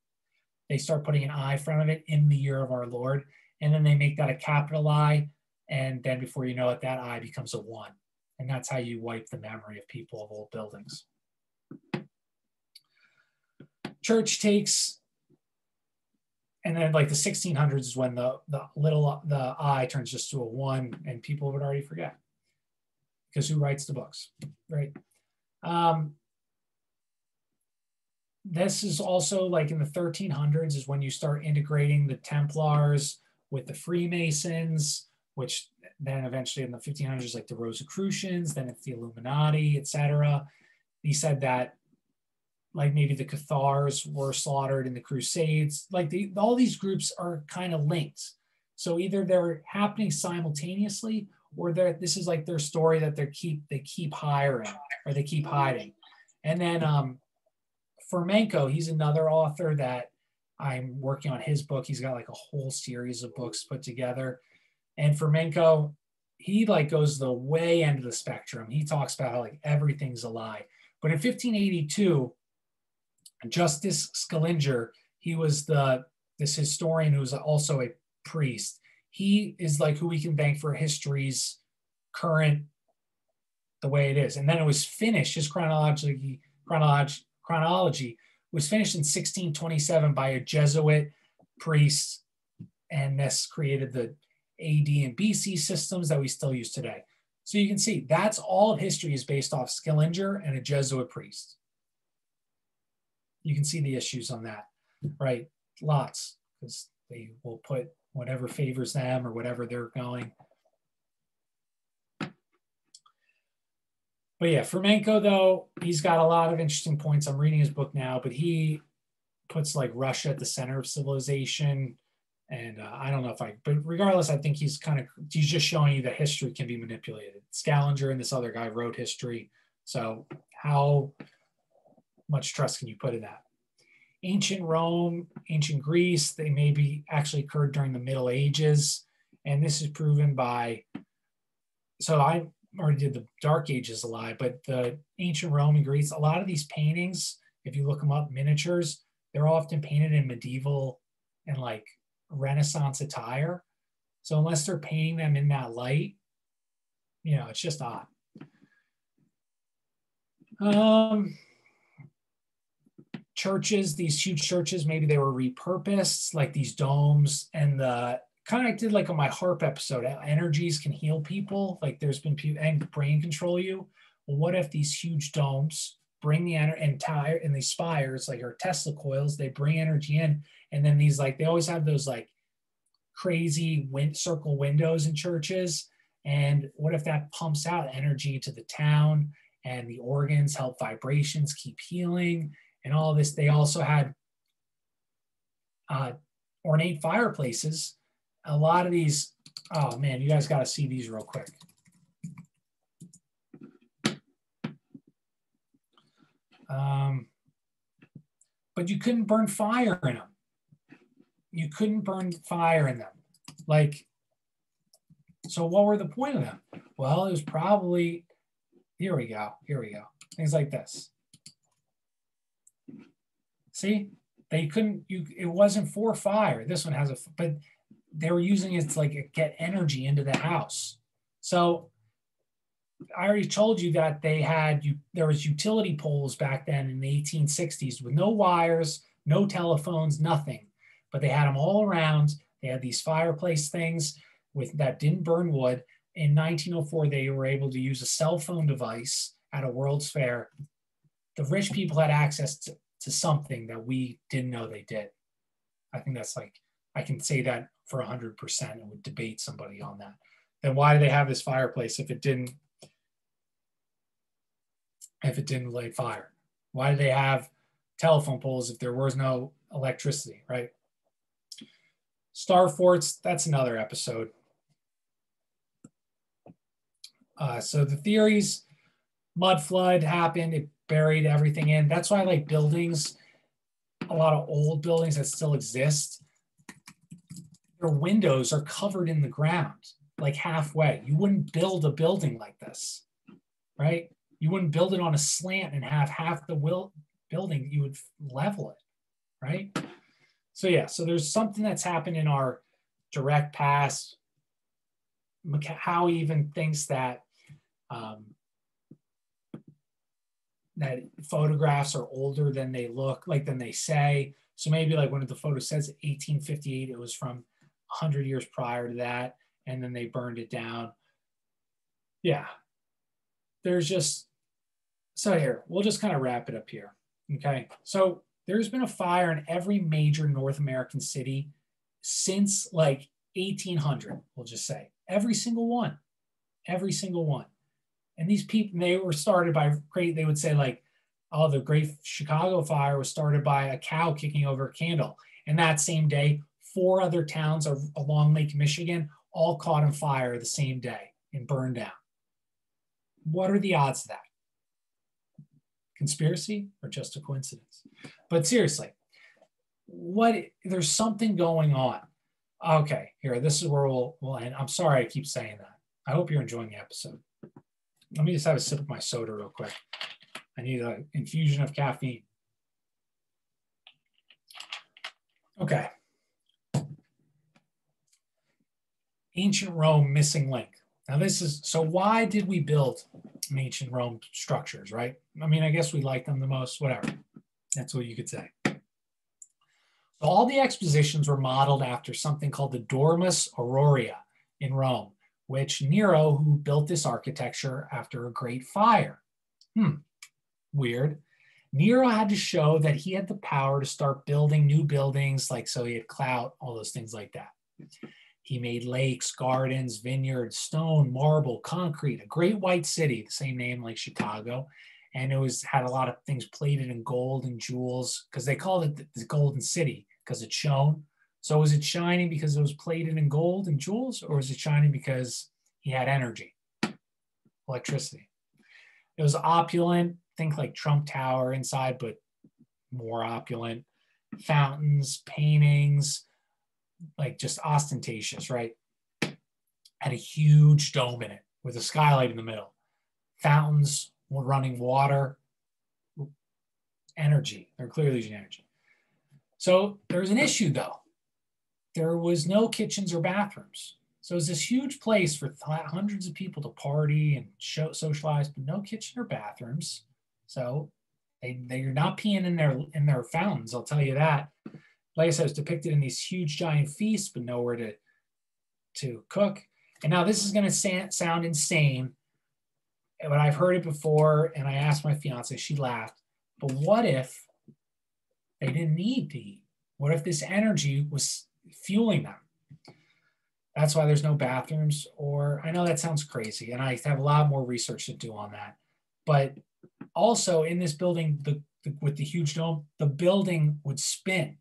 they start putting an I in front of it in the year of our Lord. And then they make that a capital I. And then before you know it, that I becomes a 1. And that's how you wipe the memory of people of old buildings. Church takes, and then like the 1600s is when the I turns just to a 1, and people would already forget. Because who writes the books, right? This is also like in the 1300s is when you start integrating the Templars with the Freemasons, which then eventually in the 1500s, like the Rosicrucians, then it's the Illuminati, etc. He said that like maybe the Cathars were slaughtered in the Crusades. Like all these groups are kind of linked. So either they're happening simultaneously or this is like their story that they keep hiring or they keep hiding. And then Fermenko, he's another author that I'm working on his book. He's got like a whole series of books put together. And Fermenko, he like goes the way end of the spectrum. He talks about how like everything's a lie. But in 1582, Justice Scaliger, he was this historian who was also a priest. He is like who we can thank for history's current, the way it is. And then it was finished, his chronology was finished in 1627 by a Jesuit priest. And this created the AD and BC systems that we still use today. So you can see that's all of history is based off Scaliger and a Jesuit priest. You can see the issues on that, right? Lots, because they will put whatever favors them or whatever they're going. But yeah, Fermenko, though, he's got a lot of interesting points. I'm reading his book now, but he puts like Russia at the center of civilization. And I don't know if but regardless, I think he's just showing you that history can be manipulated. Scaliger and this other guy wrote history. So how much trust can you put in that? Ancient Rome, ancient Greece, they maybe actually occurred during the Middle Ages. And this is proven by, so I already did the Dark Ages a lie, but the ancient Rome and Greece, a lot of these paintings, if you look them up, miniatures, they're often painted in medieval and like Renaissance attire. So unless they're painting them in that light, it's just odd. Churches, these huge churches, maybe they were repurposed, like these domes, and the kind of I did like on my HARP episode, energies can heal people. Like there's been people and brain control you. Well, what if these huge domes bring the entire and these spires, like our Tesla coils, they bring energy in, and then these like they always have those like crazy circle windows in churches. And what if that pumps out energy to the town and the organs help vibrations keep healing and all this? They also had ornate fireplaces. A lot of these, oh man, you guys got to see these real quick. But you couldn't burn fire in them. You couldn't burn fire in them. Like, so what were the point of them? Well, it was probably, here we go. Things like this. See, they couldn't, it wasn't for fire. This one has but they were using it to like get energy into the house. So I already told you that there was utility poles back then in the 1860s with no wires, no telephones, nothing. But they had them all around. They had these fireplace things that didn't burn wood. In 1904, they were able to use a cell phone device at a World's Fair. The rich people had access to something that we didn't know they did. I think that's like, I can say that for 100% and would debate somebody on that. Then why do they have this fireplace if it didn't light fire? Why do they have telephone poles if there was no electricity, right? Star forts, that's another episode. So the theories, mud flood happened, it buried everything in. That's why I like buildings, a lot of old buildings that still exist, their windows are covered in the ground, like halfway. You wouldn't build a building like this, right? You wouldn't build it on a slant and have half the building, you would level it, right? So yeah, so there's something that's happened in our direct past. Howie even thinks that that photographs are older than they look, like than they say. So maybe like when the photo says 1858, it was from 100 years prior to that, and then they burned it down. Yeah, there's just, so here, we'll just kind of wrap it up here, okay? So there's been a fire in every major North American city since like 1800, we'll just say. Every single one. And these people, they were started by, they would say like, oh, the Great Chicago Fire was started by a cow kicking over a candle. And that same day, 4 other towns along Lake Michigan all caught on fire the same day. and burned down. What are the odds of that? Conspiracy or just a coincidence? But seriously, there's something going on. Okay, here, this is where we'll end. I'm sorry I keep saying that. I hope you're enjoying the episode. Let me just have a sip of my soda real quick. I need an infusion of caffeine. Okay. Ancient Rome missing link. Now so why did we build ancient Rome structures, right? I mean, I guess we like them the most, whatever. That's what you could say. So all the expositions were modeled after something called the Dormus Aurea in Rome, which Nero, who built this architecture after a great fire. Weird. Nero had to show that he had the power to start building new buildings, like so he had clout, all those things like that. He made lakes, gardens, vineyards, stone, marble, concrete, a great white city, the same name like Chicago. And it had a lot of things plated in gold and jewels, because they called it the Golden City because it shone. So was it shining because it was plated in gold and jewels, or was it shining because he had energy, electricity? It was opulent, think like Trump Tower inside, but more opulent. Fountains, paintings, like just ostentatious, right? Had a huge dome in it with a skylight in the middle. Fountains, running water, energy. They're clearly using energy. So there's an issue though. There was no kitchens or bathrooms. So it was this huge place for hundreds of people to party and socialize, but no kitchen or bathrooms. So they're not peeing in their fountains, I'll tell you that. Like I said, it's depicted in these huge giant feasts, but nowhere to cook. And now this is going to sound insane, but I've heard it before, and I asked my fiance, she laughed. But what if they didn't need to eat? What if this energy was fueling them? That's why there's no bathrooms. Or I know that sounds crazy, and I have a lot more research to do on that. But also in this building, with the huge dome, the building would spin,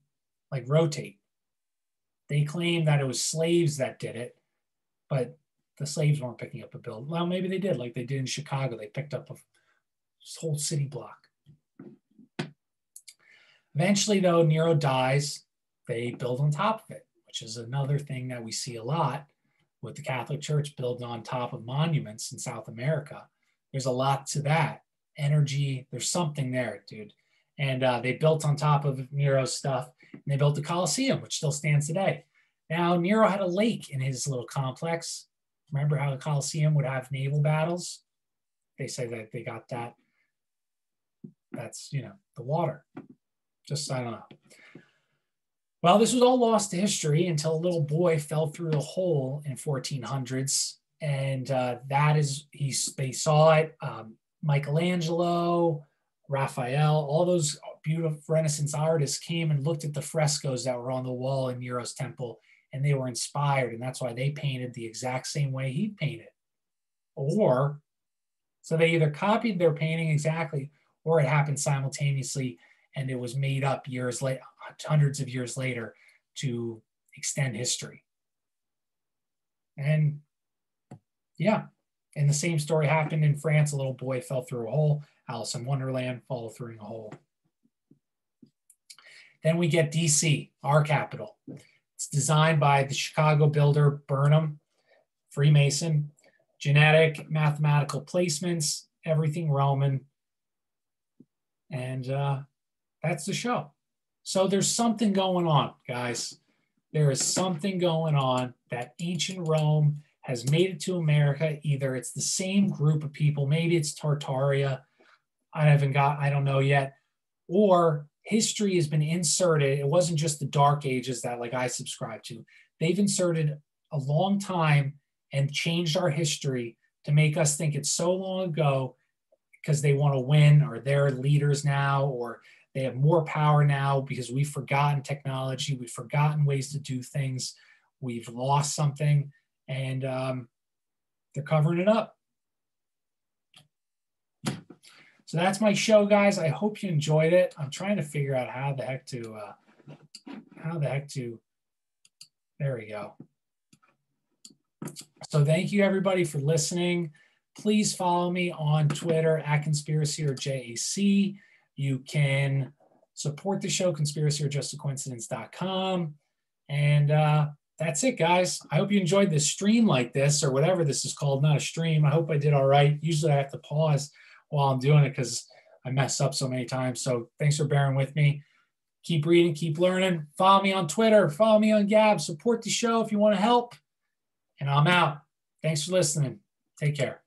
like rotate. They claim that it was slaves that did it, but the slaves weren't picking up a building. Well, maybe they did, like they did in Chicago. They picked up a whole city block. Eventually, though, Nero dies. They build on top of it, which is another thing that we see a lot with the Catholic Church building on top of monuments in South America. There's a lot to that. Energy, there's something there, dude. And they built on top of Nero's stuff, and they built the Colosseum, which still stands today. Now, Nero had a lake in his little complex. Remember how the Colosseum would have naval battles? They say that they got that. That's, the water. Just, I don't know. Well, this was all lost to history until a little boy fell through a hole in 1400s. And they saw it. Michelangelo, Raphael, all those beautiful Renaissance artists came and looked at the frescoes that were on the wall in Nero's temple, and they were inspired. And that's why they painted the exact same way he painted. So they either copied their painting exactly, or it happened simultaneously, and it was made up years later, hundreds of years later, to extend history. And yeah, and the same story happened in France. A little boy fell through a hole. Alice in Wonderland, fall through a hole. Then we get DC, our capital. It's designed by the Chicago builder Burnham, Freemason, genetic, mathematical placements, everything Roman. And that's the show. So there's something going on, guys. There is something going on that ancient Rome has made it to America. Either it's the same group of people, maybe it's Tartaria, I don't know yet, or history has been inserted. It wasn't just the Dark Ages that like I subscribe to. They've inserted a long time and changed our history to make us think it's so long ago because they want to win, or they're leaders now, or they have more power now because we've forgotten technology, we've forgotten ways to do things, we've lost something, and they're covering it up. So that's my show, guys. I hope you enjoyed it. I'm trying to figure out how the heck to, there we go. So thank you everybody for listening. Please follow me on Twitter at ConspiracyorJAC. You can support the show, ConspiracyorJustAcoincidence.com. And that's it, guys. I hope you enjoyed this stream like this, or whatever this is called, not a stream. I hope I did all right. Usually I have to pause while I'm doing it because I mess up so many times. So thanks for bearing with me. Keep reading, keep learning. Follow me on Twitter. Follow me on Gab. Support the show if you want to help. And I'm out. Thanks for listening. Take care.